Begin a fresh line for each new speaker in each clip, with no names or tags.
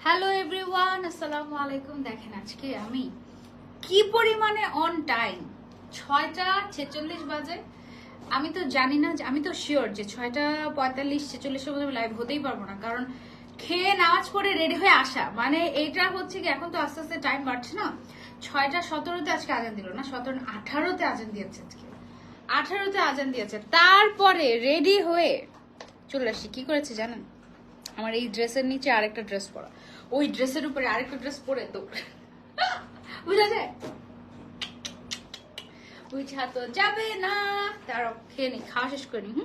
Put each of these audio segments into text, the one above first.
Hello everyone, আসসালামু আলাইকুম। দেখেন আজকে আমি কি পরিমাণে অন টাইম। 6টা 46 বাজে। আমি তো জানি না, আমি তো শিওর যে 6টা 45 46 মধ্যে লাইভ হতেই পারবো না, কারণ খেয়ে নামাজ পড়ে রেডি হয়ে আসা মানে এটা হচ্ছে কি, এখন তো আস্তে আস্তে টাইম বাড়ছে না। 6টা 17-তে আজকে আজান দিল না, 17-18-তে আজান দিয়েছে, আজকে 18-তে আজান দিয়েছে। তারপরে রেডি হয়ে চলে আসি। কি করেছে জানেন? আমার এই ড্রেসের নিচে আরেকটা ড্রেস পরা, ওই ড্রেসের উপরে আরেকটা ড্রেস পরে তো বুঝা যায়, বুঝা তো যাবে না। তারা খেয়ে নি, খাওয়া শেষ করিনি।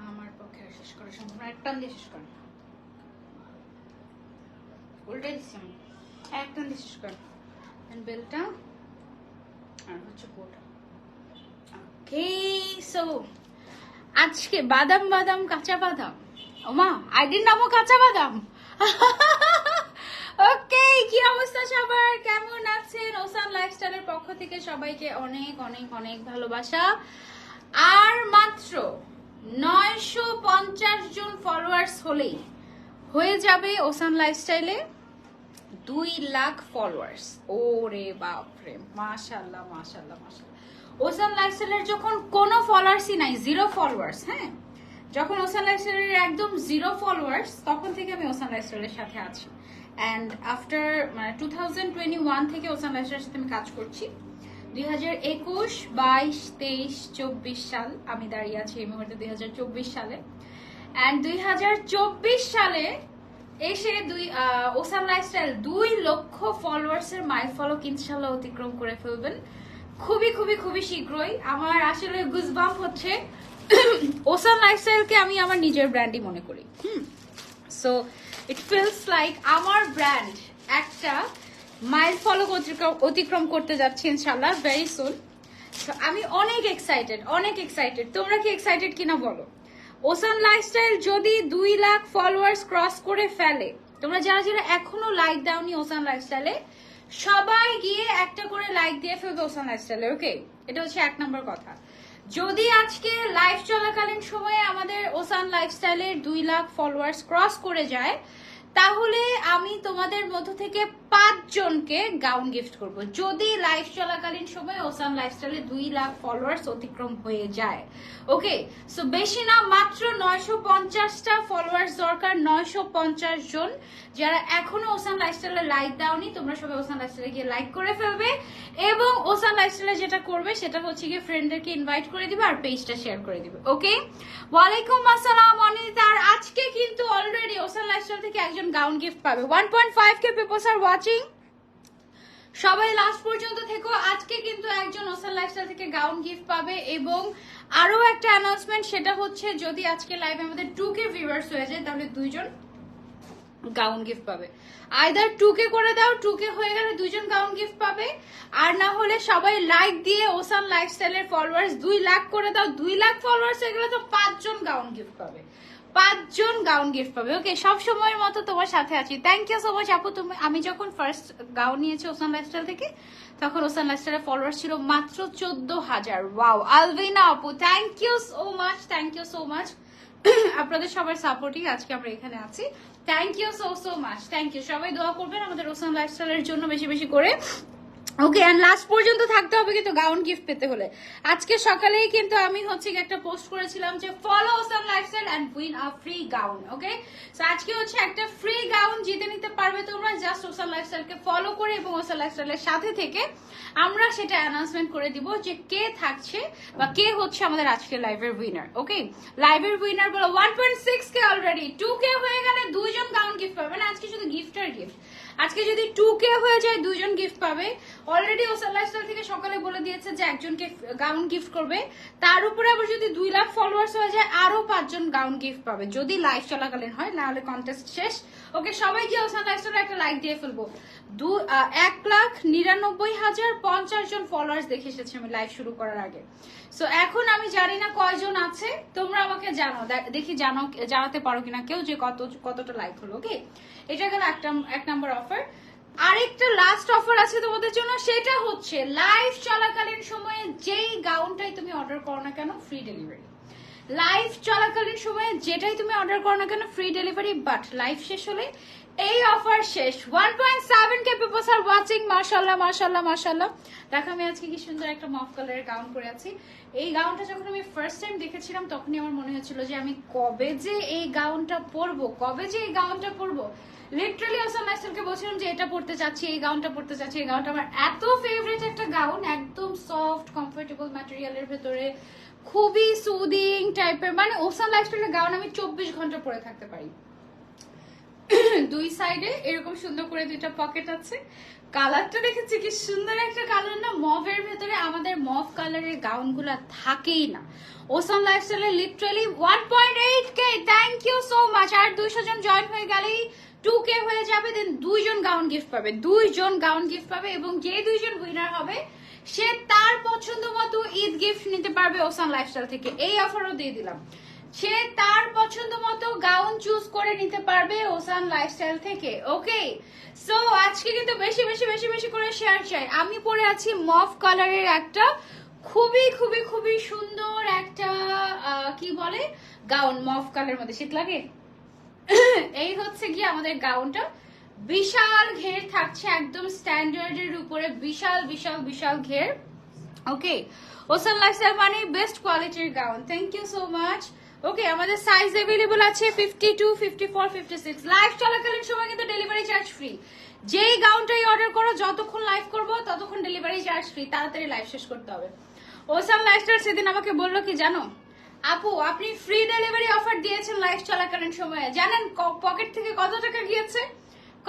আমার পক্ষে আর শেষ করা সম্ভব না, একটা দিয়ে শেষ করেন। উল্টে দিচ্ছি আমি, একটা দিয়ে শেষ করেন। বেলটা আর হচ্ছে কোটা। ওকে, সো আজকে বাদাম বাদাম কাঁচা বাদাম, ওমা আইডির নামও কাঁচা বাদাম। ওকে, কি অবস্থা সবার, কেমন আছেন? ওসান লাইফস্টাইলের পক্ষ থেকে সবাইকে অনেক অনেক অনেক ভালোবাসা। আর মাত্র 950 জন ফলোয়ার্স হলেই হয়ে যাবে ওসান লাইফস্টাইলে 2 লাখ ফলোয়ার্স। ওরে বাপরে, মাশাআল্লাহ মাশাআল্লাহ মাশাআল্লাহ। ওসান লাইফস্টাইলের যখন কোনো ফলোয়ার্সই নাই, 0 ফলোয়ার্স, হ্যাঁ, যখন ওসান লাইফস্টাইলের একদম 0 ফলোয়ার্স, তখন থেকে আমি ওসান লাইফস্টাইলের সাথে আছি। অ্যান্ড আফটার 2021 থেকে ওসান লাইফস্টাইলের সাথে আমি কাজ করছি। 2021, 22, 23, 24 সাল আমি দাঁড়িয়ে আছি এই মুহূর্তে 2024 সালে। অ্যান্ড 2024 সালে এসে ওসান লাইফস্টাইল 2 লক্ষ ফলোয়ার্স এর মাইল ফলক ইনশাআল্লাহ অতিক্রম করে ফেলবেন খুবই খুবই খুবই শীঘ্রই। আমার আসলে গুজবাম্প হচ্ছে। ওসান লাইফস্টাইলকে আমি আমার নিজের ব্র্যান্ডই মনে করি। সো ইট ফিলস লাইক আমার ব্র্যান্ড একটা মাইল ফলক অতিক্রম করতে যাচ্ছে ইনশাআল্লাহ ভেরি সুন। সো আমি অনেক এক্সাইটেড। তোমরা কি এক্সাইটেড কিনা বলো? ওসান লাইফস্টাইল যদি 2 লাখ ফলোয়ার্স ক্রস করে ফেলে, তোমরা যারা যারা এখনো লাইক দাওনি ওসান লাইফস্টাইলে, সবাই গিয়ে একটা করে লাইক দিয়ে ফেলবে ওসান লাইফস্টাইলে। ওকে, এটা হচ্ছে 1 নম্বর কথা। যদি আজকে লাইভ চলাকালীন সময়ে আমাদের ওসান লাইফস্টাইলের 2 লাখ ফলোয়ার্স ক্রস করে যায়, তাহলে আমি তোমাদের মধ্য থেকে 5 জনকে গাউন গিফট করব। যদি লাইভ চলাকালীন সময় ওসান লাইফস্টাইলে 2 লাখ ফলোয়ার্স অতিক্রম হয়ে যায়। ওকে, সো বেশি না, মাত্র 950টা ফলোয়ার্স দরকার। 950 জন যারা এখনো ওসান লাইফস্টাইলে লাইক দাওনি, তোমরা সবাই ওসান লাইফস্টাইলে গিয়ে লাইক করে ফেলবে। এবং ওসান লাইফস্টাইলে যেটা করবে সেটা হচ্ছে গিয়ে ফ্রেন্ডদেরকে ইনভাইট করে দিবে আর পেজটা শেয়ার করে দিবে। ওকে, ওয়ালাইকুম আসসালাম অনিতা। আর আজকে কিন্তু অলরেডি ওসান লাইফস্টাইল থেকে একজন গাউন গিফট পাবে। 1.5k পিপলস আর ওয়াচিং, সবাই লাস্ট পর্যন্ত থেকো। আজকে কিন্তু একজন ওসান লাইফস্টাইল থেকে গাউন গিফট পাবে। এবং আরো একটা অ্যানাউন্সমেন্ট, সেটা হচ্ছে যদি আজকে লাইভে আমাদের 2k ভিউয়ার্স হয়ে যায়, তাহলে 2 জন গাউন গিফট পাবে। আইদার 2k করে দাও, 2k হয়ে গেলে 2 জন গাউন গিফট পাবে। আর না হলে সবাই লাইক দিয়ে ওসান লাইফস্টাইলের ফলোয়ার্স 2 লাখ করে দাও। 2 লাখ ফলোয়ার্স হয়ে গেলে তো 5 জন গাউন গিফট পাবে। 5 জন গাউন গিফট পাবে। ওকে, সব সময়ের মতো তোমার সাথে আছি। থ্যাংক ইউ সো মাচ আপু। আমি যখন ফার্স্ট গাউন নিয়েছি ওসান লাইফস্টাইল থেকে, তখন ওসান লাইফস্টাইলের ফলোয়ার্স ছিল মাত্র 14,000। ওয়াও, আলভিনা আপু, থ্যাংক ইউ সো মাচ। আপনাদের সবার সাপোর্টই আজকে আমরা এখানে আছি। Thank you so much, thank you. সবাই দোয়া করবেন আমাদের ওসান লাইফস্টাইলের জন্য বেশি বেশি করে। ওকে, এন্ড লাস্ট পর্যন্ত থাকতে হবে কিন্তু গাউন গিফট পেতে হলে। আজকে সকালেই কিন্তু আমি হচ্ছে একটা পোস্ট করেছিলাম যে follow Ocean Lifestyle and win a free gown. Okay, so আজকে হচ্ছে একটা ফ্রি গাউন জিতে নিতে পারবে তোমরা, জাস্ট ওসান লাইফস্টাইলকে ফলো করে এবং ওসান লাইফস্টাইলের সাথে থেকে। আমরা সেটা অ্যানাউন্সমেন্ট করে দিব যে কে থাকছে বা কে হচ্ছে আমাদের আজকে লাইভের উইনার। ওকে, লাইভের উইনার বলো 1.6k অলরেডি। 2k হয়ে গেলে 2 জন গাউন গিফট পাবে। মানে আজকে শুধু গিফট আর গিফট। আজকে যদি 2k হয়ে যায় 2 জন গিফট পাবে। অলরেডি ওসান লাইফস্টাইল থেকে সকালে বলে দিয়েছে যে একজনকে গাউন গিফট করবে। তার উপরে আবার যদি 2 লাখ ফলোয়ার্স হয়ে যায় আরো 5 জন গাউন গিফট পাবে, যদি লাইভ চলাকালীন হয়, না হলে কন্টেস্ট শেষ। ওকে, সবাই গিয়ে ওসান লাইফস্টাইলে একটা লাইক দিয়ে ফেলবো। 1,99,050 জন ফলোয়ার্স দেখে এসেছে আমি লাইভ শুরু করার আগে। সো এখন আমি জানি না কয়জন আছে, তোমরা আমাকে জানো, দেখি জানাতে পারো কিনা কেউ যে কতটা লাইক হলো। ওকে, এটা গেল এক নাম্বার অফার। আরেকটা লাস্ট অফার আছে তোমাদের জন্য, সেটা হচ্ছে লাইভ চলাকালীন সময়ে যেই গাউনটাই তুমি অর্ডার করো না কেন ফ্রি ডেলিভারি। লাইভ চলাকালীন সময়ে যেটাই তুমি অর্ডার করো না কেন ফ্রি ডেলিভারি, বাট লাইভ শেষ হলে এই অফার শেষ। 1.7k people's are watching. মাশাআল্লাহ মাশাআল্লাহ মাশাআল্লাহ। দেখো আমি আজকে কি সুন্দর একটা মফ কালারের গাউন পরে আছি। এই গাউনটা যখন আমি ফার্স্ট টাইম দেখেছিলাম তখনই আমার মনে হচ্ছিল যে আমি কবে যে এই গাউনটা পরবো, লিটারালি ওসান লাইফস্টাইলকে বলছিলাম যে এটা পড়তে চাচ্ছি, এই গাউনটা পড়তে চাচ্ছি। এই গাউনটা আমার এত ফেভারিট একটা গাউন, একদম সফট কমফোর্টেবল ম্যাটেরিয়ালের ভেতরে, খুবই সুদিং টাইপের। মানে ওসান লাইফস্টাইলের গাউন আমি 24 ঘন্টা পরে থাকতে পারি। দুই সাইডে এরকম সুন্দর করে দুইটা পকেট আছে। কালারটা দেখেছি কি সুন্দর একটা কালার না, মভের ভেতরে। আমাদের মভ কালারের গাউন গুলা থাকেই না ওসান লাইফস্টাইলে। Literally 1.8k, thank you so much. আর 200 জন জয়েন হয়ে গেলেই 2k হয়ে যাবে, দেন 2 জন গাউন গিফট পাবে। এবং যে 2 জন উইনার হবে সে তার পছন্দ মতো ঈদ গিফট নিতে পারবে ওসান লাইফস্টাইল থেকে। এই অফারও দিয়ে দিলাম, সে তার পছন্দ মতো গাউন চুজ করে নিতে পারবে ওসান লাইফস্টাইল থেকে। ওকে, সো আজকে কিন্তু বেশি বেশি বেশি বেশি করে শেয়ার চাই। আমি পরে আছি মফ কালারের একটা খুবই খুবই খুবই সুন্দর একটা কি বলে গাউন, মফ কালারের মধ্যে। শীত লাগে? এই হচ্ছে গিয়ে আমাদের গাউনটা। বিশাল ঘের থাকছে, একদম স্ট্যান্ডার্ডের উপরে বিশাল বিশাল বিশাল ঘের। ওকে, ওসান লাইফস্টাইল মানে বেস্ট কোয়ালিটির gown. Thank you so much. Okay, আমাদের সাইজ अवेलेबल আছে 52, 54, 56। লাইভ চলাকালীন সময় কিন্তু ডেলিভারি চার্জ ফ্রি। যেই গাউনটাই অর্ডার করো, যতক্ষণ লাইভ করবো ততক্ষণ ডেলিভারি চার্জ ফ্রি। তাড়াতাড়ি লাইভ শেষ করতে হবে। ওসান লাইফস্টাইল সেদিন আমাকে বললো কি জানো, আপু আপনি ফ্রি ডেলিভারি অফার দিয়েছেন লাইভ চলাকালীন সময়ে, জানেন পকেট থেকে কত টাকা গিয়েছে?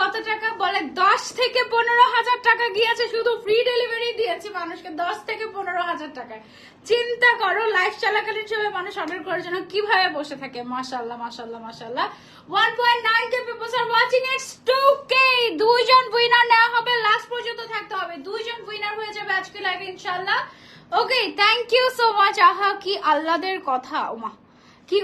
কত টাকা বলে? 10 থেকে 15,000 টাকা গিয়েছে। শুধু ফ্রি ডেলিভারি দিয়েছি মানুষকে 10 থেকে 15,000 টাকায়। চিন্তা করো লাইভ চলাকালীন সময় মানুষ অর্ডার করার জন্য কিভাবে বসে থাকে। মাশাআল্লাহ মাশাআল্লাহ মাশাআল্লাহ। 1.9k peoples are watching, it's 2k। 2 জন উইনার নেওয়া হবে, লাস্ট পর্যন্ত থাকতে হবে। 2 জন উইনার হয়ে যাবে আজকে লাইভে ইনশাআল্লাহ। ওকে, থ্যাংক ইউ সো মাচ। আহা কি আল্লাদের কথা, ওমা কি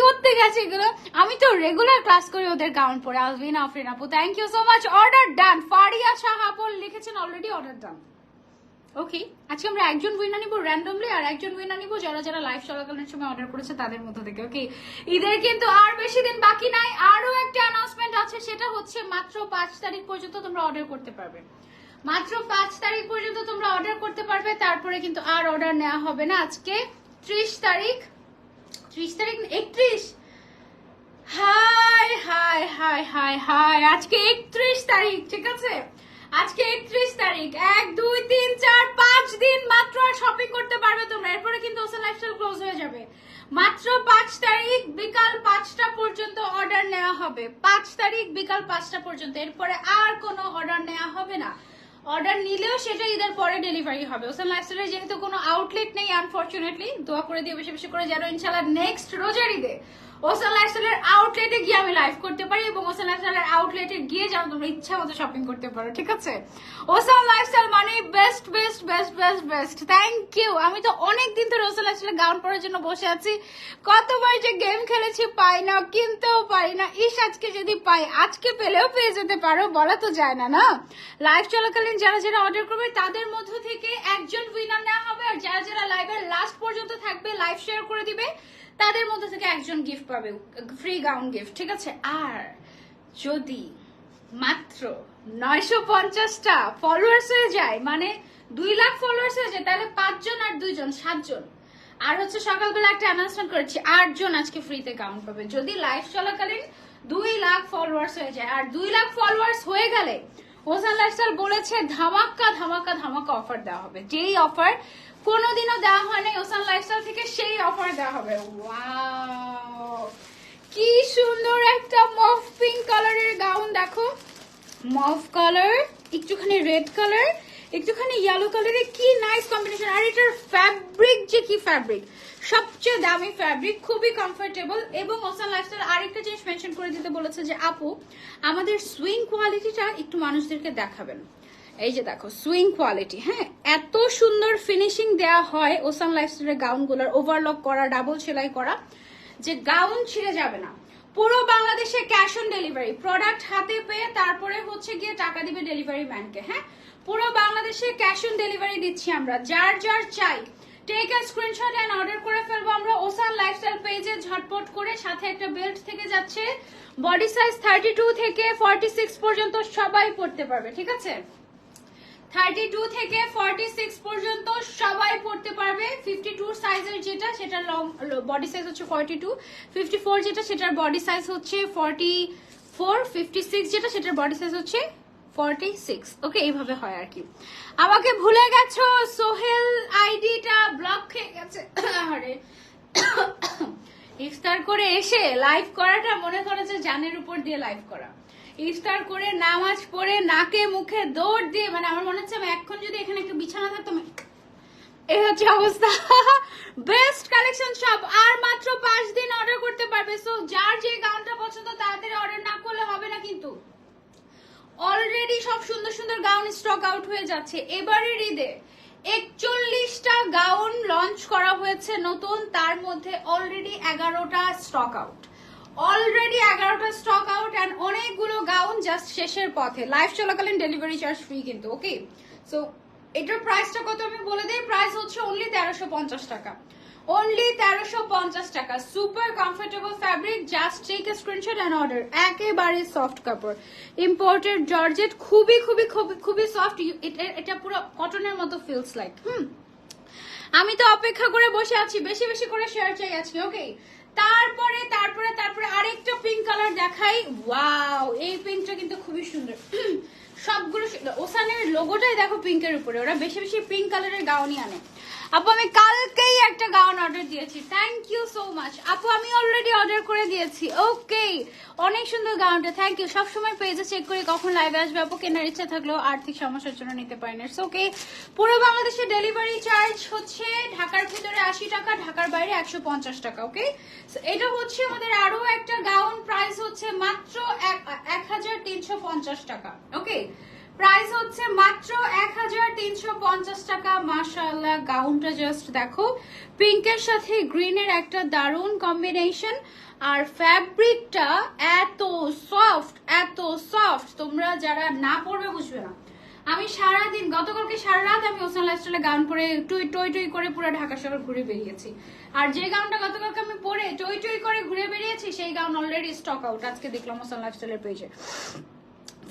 করতে গেছে এগুলো। আমি তো রেগুলার ক্লাস করি ওদের গাউন পরে। আলভিনা আফরিন আপু, thank you so much. Order done. Faria Shah আপু লিখেছেন অলরেডি অর্ডার ডান। ওকে, আজকে আমরা একজন উইনার নিব র্যান্ডমলি, আর একজন উইনার নিব যারা যারা লাইভ চলাকালীন সময় অর্ডার করেছে তাদের মধ্যে থেকে। ওকে, ঈদের কিন্তু আর বেশি দিন বাকি নাই। আরো একটা অ্যানাউন্সমেন্ট আছে, সেটা হচ্ছে মাত্র 5 তারিখ পর্যন্ত তোমরা অর্ডার করতে পারবে। মাত্র 5 তারিখ পর্যন্ত তোমরা অর্ডার করতে পারবে, তারপরে কিন্তু আর অর্ডার নেওয়া হবে না। আজকে 30 তারিখ 31। High high high high high, আজকে 31 তারিখ, ঠিক আছে? আজকে 31 তারিখ, 1 2 3 4 5 দিন মাত্র আর শপিং করতে পারবে তোমরা। এরপরে কিন্তু ওসান লাইফস্টাইল ক্লোজ হয়ে যাবে। মাত্র 5 তারিখ বিকাল 5টা পর্যন্ত অর্ডার নেওয়া হবে। 5 তারিখ বিকাল 5টা পর্যন্ত, এরপরে আর কোনো অর্ডার নেওয়া হবে না। অর্ডার নিলেও সেটা ঈদের পরে ডেলিভারি হবে। ওসান লাইফস্টাইলের যেহেতু কোনো আউটলেট নেই আনফরচুনেটলি, দোয়া করে দিয়ে বেশি বেশি করে যেন ইনশাআল্লাহ নেক্সট রোজার ঈদে ওসান লাইফস্টাইলের আউটলেটে গিয়ে আমি লাইভ করতে পারি, এবং ওসান লাইফস্টাইলের আউটলেটে গিয়ে যেন তোমরা ইচ্ছা মতো শপিং করতে পারো, ঠিক আছে? ওসান লাইফস্টাইল মানে best best best best best. Thank you. আমি তো অনেক দিন ধরে ওসান লাইফস্টাইলের গাউন পরার জন্য বসে আছি। কতবার যে গেম খেলেছি, পাই না, কিনতেও পারি না। আজকে যদি পাই, আজকে পেলেও পেয়ে যেতে পারো, বলা তো যায় না। না, লাইভ চলাকালীন যারা যারা অর্ডার করবে তাদের মধ্য থেকে একজন উইনার নেওয়া হবে, আর যারা যারা লাইভের লাস্ট পর্যন্ত থাকবে, লাইভ শেয়ার করে দিবে, তাদের মধ্যে থেকে একজন গিফট পাবে, ফ্রি গাউন গিফট, ঠিক আছে? আর যদি মাত্র 950টা ফলোয়ার্স হয়ে যায়, মানে 2 লাখ ফলোয়ার্স হয়ে যায়, তাহলে 5 জন আর 2 জন 7 জন। আর হচ্ছে সকালবেলা একটা অ্যানাউন্সমেন্ট করেছি, 8 জন আজকে ফ্রিতে গাউন পাবে যদি লাইভ চলাকালীন 2 লাখ ফলোয়ার্স হয়ে যায়। আর 2 লাখ ফলোয়ার্স হয়ে গেলে ওসান লাইফস্টাইল বলেছে ধামাকা ধামাকা ধামাকা অফার দেওয়া হবে। যেই অফার কোনোদিনও দেওয়া হয় নাই ওসান লাইফস্টাইল থেকে, সেই অফার দেওয়া হবে। ওয়াও, কি সুন্দর একটা মফ পিঙ্ক কালারের গাউন। দেখো, মফ কালার, একটুখানি রেড কালার, একটুখানি ইয়েলো কালারে, কি নাইস কম্বিনেশন। আর এটার ফ্যাব্রিক যে কি ফ্যাব্রিক, সবচেয়ে দামি ফ্যাব্রিক, খুবই কমফোর্টেবল। এবং ওসান লাইফস্টাইল আরেকটা জিনিস মেনশন করে দিতে বলেছে যে আপু আমাদের সুইং কোয়ালিটিটা একটু মানুষদেরকে দেখাবেন, এই যে দেখো সুইং কোয়ালিটি, হ্যাঁ এত সুন্দর ফিনিশিং দেয়া হয় ওসান লাইফস্টাইলের গাউনগুলোর, ওভারলক করা, ডাবল সেলাই করা, যে গাউন ছিঁড়ে যাবে না। পুরো বাংলাদেশে ক্যাশ অন ডেলিভারি, প্রোডাক্ট হাতে পেয়ে তারপরে হচ্ছে গিয়ে টাকা দিবে ডেলিভারি ম্যানকে। হ্যাঁ পুরো বাংলাদেশে ক্যাশ অন ডেলিভারি দিচ্ছি আমরা। যার যার চাই take a screenshot and order করে ফেলবো আমরা ওসান লাইফস্টাইল পেজে ঝটপট করে। সাথে একটা বেল্ট থেকে যাচ্ছে, বডি সাইজ 32 থেকে 46 পর্যন্ত সবাই পড়তে পারবে, ঠিক আছে? 32 থেকে 46 পর্যন্ত সবাই পড়তে পারবে। 52 সাইজের যেটা সেটা লং বডি সাইজ হচ্ছে 42, 54 যেটা সেটার বডি সাইজ হচ্ছে 44, 56 যেটা সেটার বডি সাইজ হচ্ছে 46। ওকে এইভাবে হয় আর কি। আমাকে ভুলে গেছো সোহেল, আইডিটা ব্লক হয়ে গেছে। আরে ইফতার করে এসে লাইভ করাটা মনে করে যে জানের উপর দিয়ে লাইভ করা। ইফতার করে নামাজ পড়ে নাকে মুখে দৌড় দিয়ে, মানে আমার মনে হচ্ছে আমি এখন যদি এখানে একটা বিছানা থাকতো, এই হচ্ছে অবস্থা। বেস্ট কালেকশন সব, আর মাত্র 5 দিন অর্ডার করতে পারবে। সো যার যে গাউনটা পছন্দ তাড়াতাড়ি অর্ডার না করলে হবে না কিন্তু। অলরেডি সব সুন্দর সুন্দর গাউন স্টক আউট হয়ে যাচ্ছে। এবারের ঈদে 41টা গাউন লঞ্চ করা হয়েছে নতুন, তার মধ্যে অলরেডি 11টা স্টক আউট, অলরেডি 11টা স্টক আউট এন্ড অনেকগুলো গাউন জাস্ট শেষের পথে। লাইভ চলাকালীন ডেলিভারি চার্জ ফ্রি কিন্তু। ওকে সো এটার প্রাইসটা কত আমি বলে দিই। প্রাইস হচ্ছে অনলি 1350 টাকা, অনলি 1350 টাকা। Super comfortable fabric, just take a screenshot and order. একেবারে সফট কাপড়, ইম্পোর্টেড জর্জেট, খুবই খুবই খুবই খুবই সফট। এটা পুরো কটনের মতো ফিলস লাইক। আমি তো অপেক্ষা করে বসে আছি, বেশি বেশি করে শেয়ার চাই আজকে। ওকে তারপরে তারপরে তারপরে আরেকটা পিঙ্ক কালার দেখাই। ওয়াও এই পিঙ্কটা কিন্তু খুবই সুন্দর। সবগুলো ওসানের লোগোটাই দেখো পিঙ্কের উপরে, ওরা বেশি বেশি পিঙ্ক কালারের গাউনই আনে। আপু আমি কালকেই একটা গাউন অর্ডার দিয়েছি, থ্যাংক ইউ সো মাচ আপু, আমি অলরেডি অর্ডার করে দিয়েছি। ওকে অনেক সুন্দর গাউনটা, থ্যাংক ইউ। সবসময় পেজে চেক করি কখন লাইভে আসবে। আপু কেনার ইচ্ছা থাকলেও আর্থিক সমস্যার জন্য নিতে পারি না। ওকে পুরো বাংলাদেশে ডেলিভারি চার্জ হচ্ছে ঢাকার ভিতরে 80 টাকা, ঢাকার বাইরে 150 টাকা। ওকে এটা হচ্ছে আমাদের আরো একটা গাউন, প্রাইস হচ্ছে মাত্র 1350 টাকা। ওকে প্রাইস হচ্ছে মাত্র 1350 টাকা। মাশাআল্লাহ গাউনটা জাস্ট দেখো, পিঙ্কের সাথে গ্রিনের একটা দারুণ কম্বিনেশন, আর ফ্যাব্রিকটা এত সফট, এত সফট, তোমরা যারা না পরবে বুঝবে না। আমি সারাদিন, গতকালকে সারা রাত আমি ওসান লাইফস্টাইলে গাউন পরে টই টই করে পুরো ঢাকা শহর ঘুরে বেরিয়েছি। আর যে গাউনটা গতকালকে আমি পরে টই টই করে ঘুরে বেরিয়েছি সেই গাউন অলরেডি স্টক আউট, আজকে দেখলাম ওসান লাইফস্টাইলের পেজে।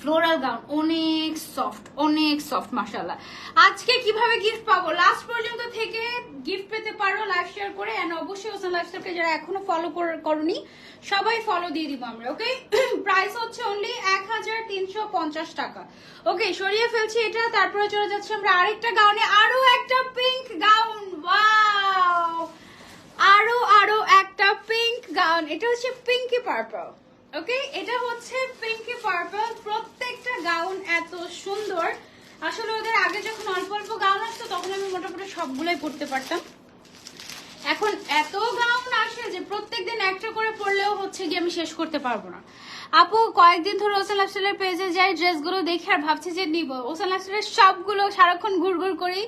ফ্লোরাল গাউন, অনেক সফট, অনেক সফট মাশাআল্লাহ। আজকে কিভাবে গিফট পাবো, লাস্ট পর্যন্ত থেকে গিফট পেতে পারো লাইভ শেয়ার করে। এন্ড অবশ্যই ওসান লাইফস্টাইলকে যারা এখনো ফলো করনি সবাই ফলো দিয়ে দিব আমরা। ওকে প্রাইস হচ্ছে অনলি 1350 টাকা। ওকে সরিয়ে ফেলছি এটা, তারপরে চলে যাচ্ছি আমরা আরেকটা গাউনে। আরো একটা পিঙ্ক গাউন, ওয়াও আরো একটা পিঙ্ক গাউন, এটা হচ্ছে পিঙ্কি পার্পল। ওকে এটা হচ্ছে পিঙ্কি পার্পল। প্রত্যেকটা গাউন এত সুন্দর, আসলে ওদের আগে যখন অল্প অল্প গাউন আসতো তখন আমি মোটামুটি সবগুলোই পরতে পারতাম। এখন এত গাউন আসে যে প্রত্যেকদিন একটা করে পরলেও হচ্ছে গিয়ে আমি শেষ করতে পারবো না। আপু কয়েকদিন ধরে ওসান লাইফস্টাইলের পেজে যাই, ড্রেসগুলো দেখে আর ভাবছি যে নিব। ওসান লাইফস্টাইলের সবগুলো সারাক্ষণ ঘুরঘুর করি,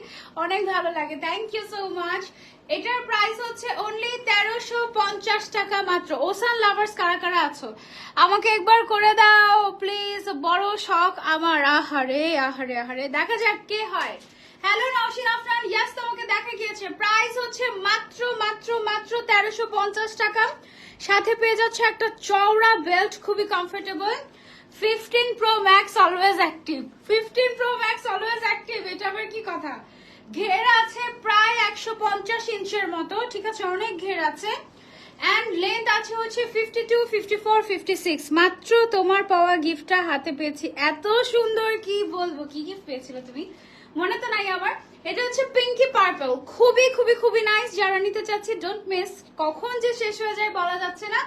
অনেক ভালো লাগে, থ্যাংক ইউ সো মাচ। এটার প্রাইস হচ্ছে অনলি 1350 টাকা মাত্র। ওসান লাভার্স কারা কারা আছো আমাকে একবার করে দাও প্লিজ, বড় শখ আমার। আহারে আহারে আহারে, দেখা যাক কে হয়। হ্যালো নওশিন আফরান, ইয়েস তোমাকে দেখা গিয়েছে। প্রাইস হচ্ছে মাত্র মাত্র মাত্র 1350 টাকা। সাথে পেয়ে যাচ্ছে একটা চওড়া বেল্ট, খুবই comfortable. 15 Pro Max always active, 15 Pro Max always active, এটা আবার কি কথা। ঘের আছে প্রায় 150 ইঞ্চের মতো, ঠিক আছে অনেক ঘের আছে। এন্ড লেন্থ আছে হচ্ছে 52, 54, 56। মাত্র তোমার পাওয়া গিফটটা হাতে পেয়েছি, এত সুন্দর কি বলবো। কি গিফট পেয়েছিলে তুমি মনে তো নাই আমার। এটা হচ্ছে পিঙ্কি পার্পল, খুবই খুবই খুবই নাইস। যারা নিতে চাচ্ছি ডোন্ট মিস, কখন যে শেষ হয়ে যায় বলা যাচ্ছে না।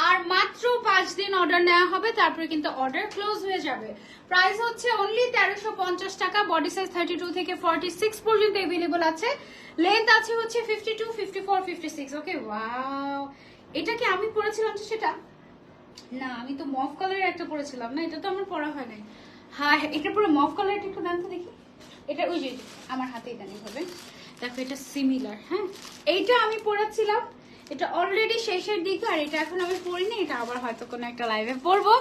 আর মাত্র 5 দিন অর্ডার নেওয়া হবে, তারপরে কিন্তু অর্ডার ক্লোজ হয়ে যাবে। প্রাইস হচ্ছে অনলি 1350 টাকা। বডি সাইজ 32 থেকে 46 পর্যন্ত अवेलेबल আছে। লেন্থ আছে হচ্ছে 52, 54, 56। ওকে ওয়াও, এটা কি আমি পরেছিলাম সেটা না, আমি তো মফ কালারের একটা পরেছিলাম না, এটা তো আমার পরা হয় নাই। হ্যাঁ, এটা পুরো মফ কালারটা একটু দেন তো দেখি। এটা ওই যে আমার হাতেই দেন হবে। দেখো এটা সিমিলার। হ্যাঁ, এইটা আমি পরেছিলাম, এটা অলরেডি শেষের দিকে, আর এটা এখন আমি পরিনি, এটা আবার হয়তো কোনো একটা লাইভে পরবো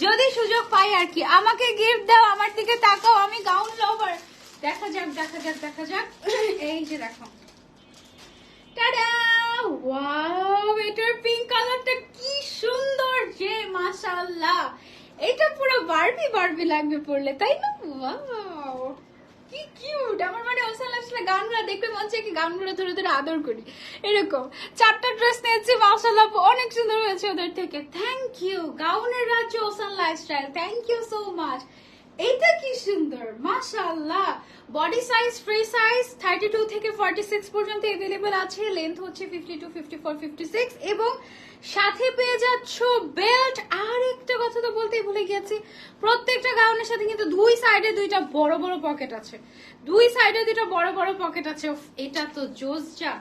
যদি সুযোগ পাই আর কি। আমাকে গিফট দাও, আমার দিকে তাকাও, আমি গাউন লাভার। দেখা যাক দেখা যাক দেখা যাক। এই যে দেখো, টাডা, ওয়াও, এটার পিঙ্ক কালারটা কি সুন্দর যে, মাশাআল্লাহ। এটা পুরো বারবি বারবি লাগবে পরলে, তাই না? ওয়াও, কি কিউট। আমার মানে ওসান লাইফস্টাইল গাউনগুলো দেখতে মন চায় কি গাউনগুলো ধরে ধরে আদর করি। এরকম 4টা ড্রেস নিয়েছি, মাশাআল্লাহ অনেক সুন্দর হয়েছে ওদের থেকে। থ্যাংক ইউ গাউনের রাজ্য Ocean Lifestyle, thank you so much. এইটা কি সুন্দর, মাশাআল্লাহ। বডি সাইজ ফ্রি সাইজ 32 থেকে 46 পর্যন্ত अवेलेबल আছে। লেন্থ হচ্ছে 52, 54, 56 এবং সাথে পেয়ে যাচ্ছ বেল্ট। আর একটা কথা তো বলতেই ভুলে গেছি, প্রত্যেকটা গাউনের সাথে কিন্তু দুই সাইডে দুইটা বড় বড় পকেট আছে, দুই সাইডে দুইটা বড় বড় পকেট আছে। এটা তো জোস যা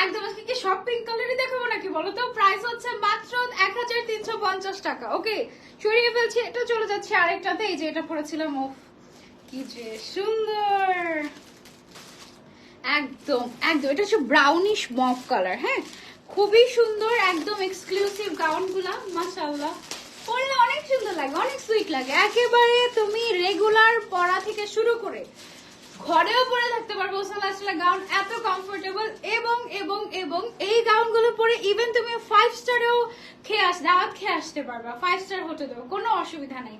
একদম। আজকে কি সব পিঙ্ক কালারই দেখাবো নাকি বলো তো? প্রাইস হচ্ছে মাত্র 1350 টাকা। ওকে, সরিয়ে ফেলছি, এটা চলে যাচ্ছে আরেকটাতে। এই যে এটা পরেছিলাম, ওফ কি যে সুন্দর, একদম একদম। এটা হচ্ছে ব্রাউনিশ মফ কালার। হ্যাঁ, খুবই সুন্দর, একদম এক্সক্লুসিভ গাউন গুলা, মাশাআল্লাহ। পরলে অনেক সুন্দর লাগে, অনেক সুইট লাগে। একেবারে তুমি রেগুলার পরা থেকে শুরু করে ঘরেও পরে থাকতে পারবো ওসান লাইফস্টাইল গাউন, এত কমফোর্টেবল। এবং এবং এবং এই গাউন গুলো পরে ইভেন তুমি 5 স্টারেও দাওয়াত খেয়ে আসতে পারবা, 5 স্টার হোটেলেও, কোনো অসুবিধা নেই।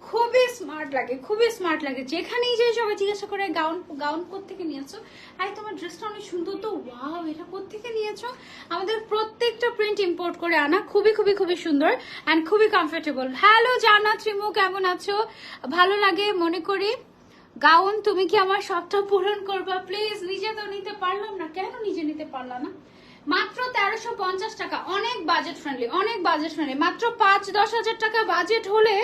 খুবই স্মার্ট লাগে, খুবই স্মার্ট লাগে। যেখানেই যে সবাই জিজ্ঞাসা করে গাউন গাউন কোত্থেকে নিয়েছো, আরে তোমার ড্রেসটা অনেক সুন্দর তো, ওয়াও এটা কোত্থেকে নিয়েছো। আমাদের প্রত্যেকটা প্রিন্ট ইম্পোর্ট করে আনা, খুবই খুবই খুবই সুন্দর অ্যান্ড খুবই কমফোর্টেবল। হ্যালো জান্নাত রিমু, কেমন আছো? ভালো লাগে মনে করি গাউন। তুমি কি আমার শখটা পূরণ করবা প্লিজ? নিজে তো নিতে পারলাম না, কেন নিজে নিতে পারলাম না? মাত্র 1350 টাকা, অনেক বাজেট ফ্রেন্ডলি, অনেক বাজেট ফ্রেন্ডলি। মাত্র 5-10 হাজার টাকা বাজেট হলে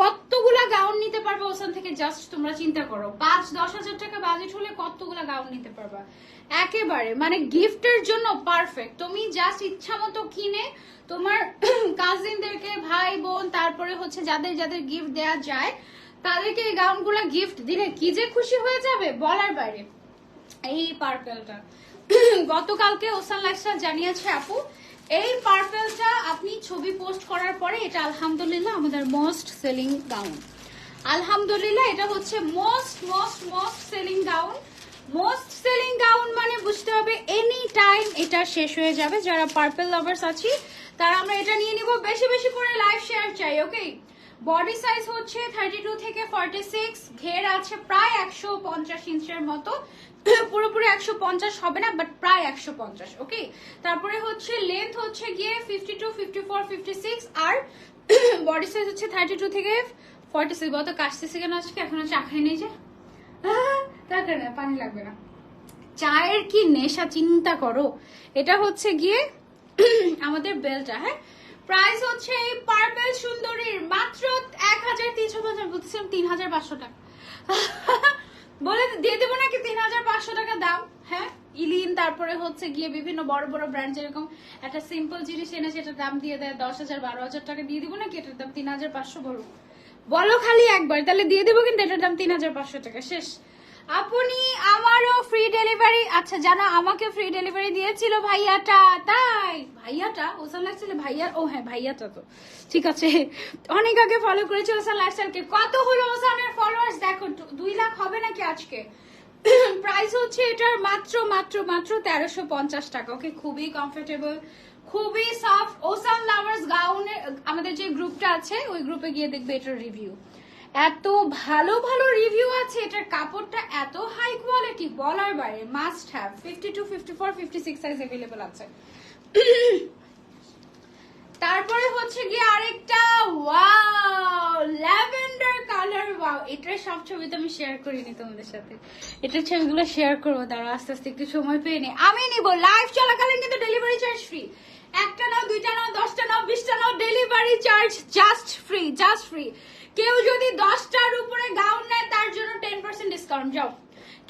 কতগুলা গাউন নিতে পারবে ওসান থেকে, জাস্ট তোমরা চিন্তা করো। 5-10 হাজার টাকা বাজেট হলে কতগুলা গাউন নিতে পারবা, একেবারে মানে গিফটের জন্য পারফেক্ট। তুমি জাস্ট ইচ্ছা মতো কিনে তোমার কাজিনদেরকে, ভাই বোন, তারপরে হচ্ছে যাদের যাদের গিফট দেওয়া যায় তাদেরকে এই গাউনগুলো গিফট দিলে কি যে খুশি হয়ে যাবে বলার বাইরে। এই পার্পেলটা গতকালকে ওসান লাইফস্টাইল জানিয়েছে আপু, এই পার্পেলটা আপনি ছবি পোস্ট করার পরে এটা আলহামদুলিল্লাহ আমাদের মোস্ট সেলিং গাউন। আলহামদুলিল্লাহ এটা হচ্ছে most most most selling gown. Most selling gown মানে বুঝতে হবে এনি টাইম এটা শেষ হয়ে যাবে। যারা পার্পেল লাভার্স আছি তারা আমরা এটা নিয়ে নিব। বেশি বেশি করে লাইভ শেয়ার চাই। ওকে, বডি সাইজ হচ্ছে 32 থেকে 46, ঘের আছে প্রায় 150 ইঞ্চের মতো, পুরোপুরি 150 হবে না বাট প্রায় 150। ওকে, তারপরে হচ্ছে লেন্থ হচ্ছে গিয়ে 52, 54, 56 আর বডি সাইজ হচ্ছে 32 থেকে 46। বলতো কাশতেছে কেন আজকে? এখন চা খাই নেই যে, তার না পানি লাগবে না, চায়ের কি নেশা চিন্তা করো। এটা হচ্ছে গিয়ে আমাদের বেলটা। হ্যাঁ, প্রাইস হচ্ছে এই পার্পল সুন্দরীর মাত্র 1350, বলতেছিলাম 3500 টাকা। বলে দিয়ে দেবো নাকি 3500 টাকা দাম। হ্যাঁ, ইলিন, তারপরে হচ্ছে গিয়ে বিভিন্ন বড় বড় ব্র্যান্ড যেরকম একটা সিম্পল জিনিস এনে সেটার দাম দিয়ে দেয় 10,000 12,000 টাকা, দিয়ে দিব নাকি এটার দাম 3500? বলো বলো খালি একবার, তাহলে দিয়ে দেবো। কিন্তু এটার দাম 3500 টাকা। শেষ। আপনি আমারও ফ্রি ডেলিভারি, আচ্ছা জানো আমাকে ফ্রি ডেলিভারি দিয়েছিল ভাইয়াটা। তাই ভাইয়াটা ওসান লাইফস্টাইল ভাইয়া, ও হ্যাঁ ভাইয়াটা তো ঠিক আছে, অনেক আগে ফলো করেছে ওসান লাইফস্টাইলকে। কত হলো ওসানের ফলোয়ার্স দেখো, 2 লাখ হবে নাকি আজকে। প্রাইস হচ্ছে এটার মাত্র মাত্র মাত্র 1350 টাকা। ওকে, খুবই কমফোর্টেবল, খুবই সফট। ওসান লাভার্স গাউনের আমাদের যে গ্রুপটা আছে ওই গ্রুপে গিয়ে দেখবে এটার রিভিউ, এত ভালো ভালো রিভিউ আছে। এটার কাপড়টা এত হাই কোয়ালিটি বলার বাইরে, মাস্ট হ্যাভ। 52, 54, 56 সাইজ अवेलेबल আছে। তারপরে হচ্ছে গিয়ে আরেকটা, ওয়াও ল্যাভেন্ডার কালার, ওয়াও এটার সব ছবি তো আমি শেয়ার করিনি তোমাদের সাথে, এটার ছবিগুলো শেয়ার করবো, দাঁড়া আস্তে আস্তে একটু সময় পেয়ে নি। আমি নিব লাইভ চলাকালীন কিন্তু ডেলিভারি চার্জ ফ্রি। একটা নাও, 2টা নাও, 10টা নাও, 20টা নাও, delivery charge just free, just free. কেউ যদি 10টার উপরে গাউন নেয় তার জন্য 10% ডিসকাউন্ট। যাও,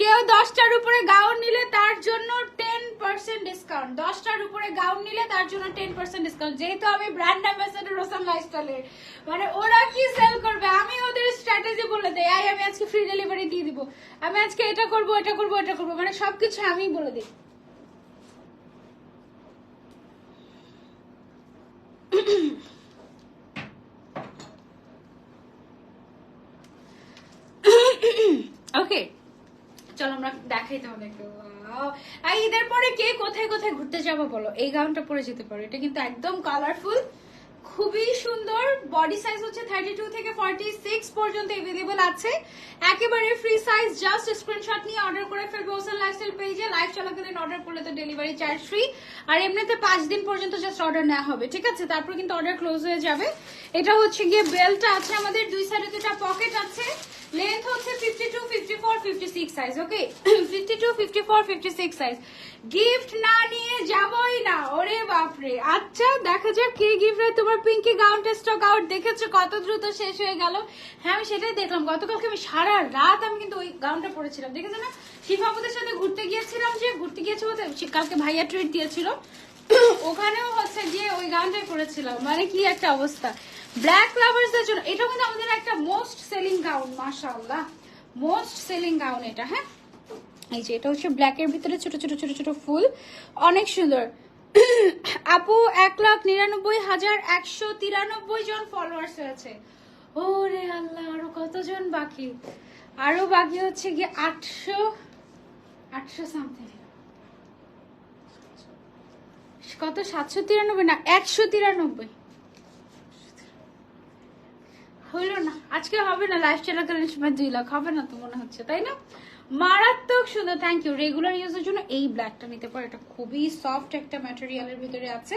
কেউ 10টার উপরে গাউন নিলে তার জন্য 10% ডিসকাউন্ট, 10টার উপরে গাউন নিলে তার জন্য 10% ডিসকাউন্ট। যেহেতু আমি ব্র্যান্ড অ্যাম্বাসেডর রোশন লাইফস্টাইলের, মানে ওরা কি সেল করবে আমি ওদের স্ট্র্যাটেজি বলে দেই, আমি আজকে ফ্রি ডেলিভারি দিয়ে দিব, আমি আজকে এটা করব এটা করব এটা করব, মানে সবকিছু আমি বলে দিই। ওকে চলো আমরা দেখাই তোমাদেরকে। ঈদের পরে কে কোথায় কোথায় ঘুরতে যাবো বলো, এই গাউনটা পরে যেতে পারো। এটা কিন্তু একদম কালারফুল, খুবই সুন্দর। বডি সাইজ হচ্ছে 32 থেকে 46 পর্যন্ত अवेलेबल আছে, একেবারে ফ্রি সাইজ। জাস্ট স্ক্রিনশট নিয়ে অর্ডার করে ফেলবে ওসান লাইফস্টাইল পেজে। লাইভ চলাকালীন অর্ডার করলে তো ডেলিভারি চার্জ ফ্রি, আর এমনিতে 5 দিন পর্যন্ত জাস্ট অর্ডার নেওয়া হবে, ঠিক আছে? তারপর কিন্তু অর্ডার ক্লোজ হয়ে যাবে। এটা হচ্ছে গিয়ে বেল্টটা আছে আমাদের, দুই সাইডে দুটো পকেট আছে। লেন্থ হচ্ছে 52, 54, 56 সাইজ। ওকে 52, 54, 56 সাইজ। গিফট না নিয়ে যাবই না, ওরে বাপরে। আচ্ছা দেখা যাক কে গিফট। তোমার পিঙ্কি গাউনটা স্টক আউট, দেখেছো কত দ্রুত শেষ হয়ে গেল। হ্যাঁ আমি সেটাই দেখলাম, গতকালকে আমি সারা রাত আমি কিন্তু ওই গাউনটা পরেছিলাম, দেখেছো না? শিফাপুদের সাথে ঘুরতে গিয়েছিলাম, যে ঘুরতে গিয়েছে বলতে কালকে ভাইয়া ট্রিট দিয়েছিল, ওখানেও হচ্ছে গিয়ে ওই গাউনটাই পরেছিলাম। মানে কি একটা অবস্থা। ব্ল্যাক লাভার্সদের জন্য এটা কিন্তু আমাদের একটা মোস্ট সেলিং গাউন, মাশাআল্লাহ মোস্ট সেলিং গাউন এটা। হ্যাঁ এই যে এটা হচ্ছে ব্ল্যাকের ভিতরে ছোট ছোট ছোট ছোট ফুল, অনেক সুন্দর। আপু 1,99,193 জন ফলোয়ার্স হয়েছে। ওরে আল্লাহ, আরো কতজন বাকি? আরো বাকি হচ্ছে গিয়ে 800 সামথিং, কত 793 না 193 হইল না। আজকে হবে না, লাইভ চলাকালীন সময় 2 লাখ হবে না তো মনে হচ্ছে, তাই না? মারাত্মক সুন্দর, থ্যাংক ইউ। রেগুলার ইউজের জন্য এই ব্ল্যাকটা নিতে পারো, এটা খুবই সফট একটা ম্যাটেরিয়ালের ভিতরে আছে।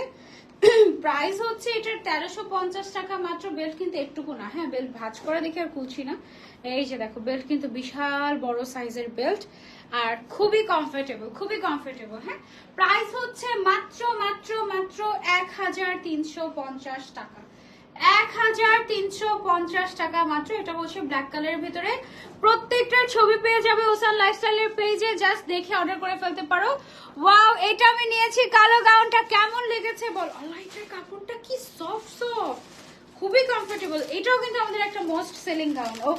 প্রাইস হচ্ছে এটার 1350 টাকা মাত্র। বেল্ট কিন্তু একটুকু না, হ্যাঁ বেল্ট ভাঁজ করে দেখে আর খুলছি না। এই যে দেখো বেল্ট কিন্তু বিশাল বড় সাইজের বেল্ট, আর খুবই কমফোর্টেবল, খুবই কমফোর্টেবল। হ্যাঁ প্রাইস হচ্ছে মাত্র মাত্র মাত্র 1350 টাকা, 1350 টাকা মাত্র। এটা বলছে ব্ল্যাক কালারের ভিতরে। প্রত্যেকটার ছবি পেয়ে যাবে ওসান লাইফস্টাইলের পেজে, জাস্ট দেখে অর্ডার করে ফেলতে পারো। ওয়াও এটা আমি নিয়েছি, কালো গাউনটা কেমন লেগেছে বল। এটার কাপড়টা কি সফট সফট, খুবই কমফোর্টেবল। এটাও কিন্তু আমাদের একটা মোস্ট সেলিং গাউন। ও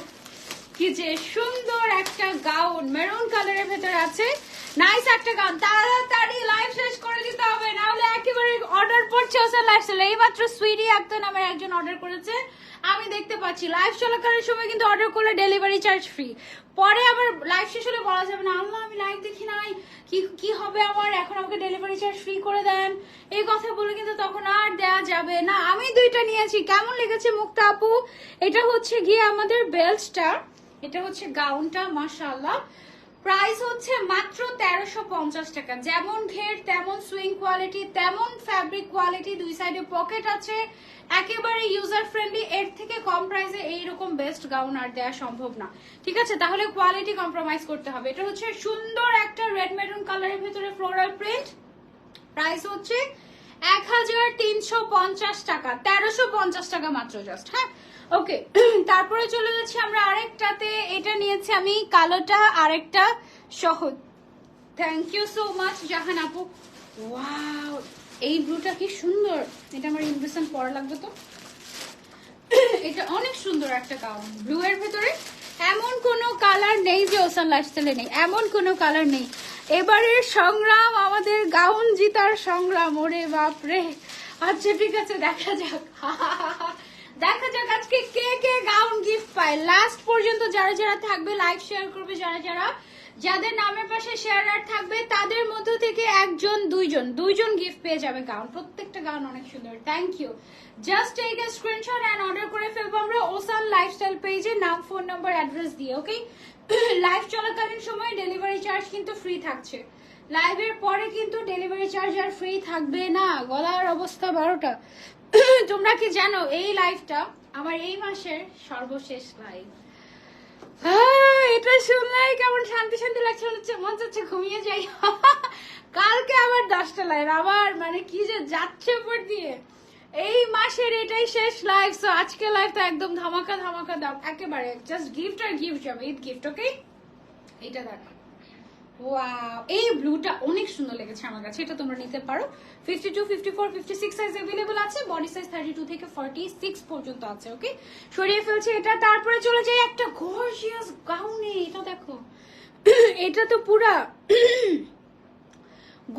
কি যে সুন্দর একটা গাউন, মেরুন কালারের ভেতরে আছে। নাইস একটা গাউন, তাড়াতাড়ি লাইভ শেষ করে দিতে হবে, নাহলে একেবারে অর্ডার পড়ছে ওসান লাইফস্টাইল। এইমাত্র সুইটি আক্তার নামের একজন অর্ডার করেছে, আমি দেখতে পাচ্ছি। লাইভ চলাকালীন সময় কিন্তু অর্ডার করলে ডেলিভারি চার্জ ফ্রি। পরে আবার লাইভ শেষ হলে বলা যাবে না আল্লাহ আমি লাইভ দেখি নাই, কি হবে আমার, এখন আমাকে ডেলিভারি চার্জ ফ্রি করে দেন, এই কথা বলে কিন্তু তখন আর দেয়া যাবে না। আমি দুইটা নিয়েছি, কেমন লেগেছে মুক্তা আপু? এটা হচ্ছে গিয়ে আমাদের বেল্টটা, এটা হচ্ছে গাউনটা, মাশাআল্লাহ। প্রাইস হচ্ছে মাত্র 1350 টাকা। যেমন ঘের তেমন সুইং কোয়ালিটি, তেমন ফ্যাব্রিক কোয়ালিটি, দুই সাইডে পকেট আছে, একেবারে ইউজার ফ্রেন্ডলি। এর থেকে কম প্রাইসে এইরকম বেস্ট গাউন আর দেওয়া সম্ভব না, ঠিক আছে? তাহলে কোয়ালিটি কম্প্রোমাইজ করতে হবে। এটা হচ্ছে সুন্দর একটা রেড মেরুন কালারের ভিতরে ফ্লোরাল প্রিন্ট। প্রাইস হচ্ছে 1350 টাকা, 1350 টাকা মাত্র জাস্ট। হ্যাঁ ওকে তারপরে চলে যাচ্ছি আমরা আরেকটাতে। এটা নিয়েছি আমি কালোটা, আরেকটা সহ। থ্যাংক ইউ সো মাচ জাহান আপু। ওয়াও এই ব্লুটা কি সুন্দর, এটা আমার ইনভিশন পরা লাগবে তো। এটা অনেক সুন্দর একটা গাউন, ব্লু এর ভেতরে। এমন কোনো কালার নেই যে ওসান লাইফস্টাইলে নেই, এমন কোনো কালার নেই। এবারের সংগ্রাম আমাদের গাউন জিতার সংগ্রাম, ওরে বাপরে। আচ্ছা ঠিক আছে দেখা যাক, দেখা যাক আজকে কে কে গাউন গিফট পায়। লাস্ট পর্যন্ত যারা যারা থাকবে লাইভ শেয়ার করবে, যাদের নামের পাশে শেয়ার আর থাকবে তাদের মধ্য থেকে একজন দুইজন গিফট পেয়ে যাবে গাউন। প্রত্যেকটা গাউন অনেক সুন্দর, thank you. Just take a screenshot and order করে ফেলবো আমরা ওসান লাইফস্টাইল পেজে, নাম ফোন নাম্বার অ্যাড্রেস দিয়ে। ওকে লাইভ চলাকালীন সময় ডেলিভারি চার্জ কিন্তু ফ্রি থাকছে, লাইভের পরে কিন্তু ডেলিভারি চার্জ আর ফ্রি থাকবে না। গলার অবস্থা 12টা। তোমরা কি জানো এই লাইভটা আমার এই মাসের সর্বশেষ লাইভ। এটা শুনলাই কেমন শান্তি শান্তি লাগছে, মন চাচ্ছে ঘুমিয়ে যাই। কালকে আবার 10টা লাইভ, আবার মানে কি যে যাচ্ছে উপর দিয়ে। এই মাসের এটাই শেষ লাইভ। সো আজকে লাইভটা একদম ধামাকা ধামাকা দাও একেবারে, জাস্ট গিফট আর গিফট যাবে, ঈদ গিফট। ওকে এটা দেখো ওয়াও, এই ব্লুটা অনেক সুন্দর লেগেছে আমার কাছে, এটা তোমরা নিতে পারো। 52, 54, 56 সাইজ अवेलेबल আছে, বডি সাইজ 32 থেকে 46 পর্যন্ত আছে। ওকে, সরিয়ে ফেলছি এটা। তারপরে চলে যাই একটা গর্জিয়াস গাউনে। এটা দেখো, এটা তো পুরা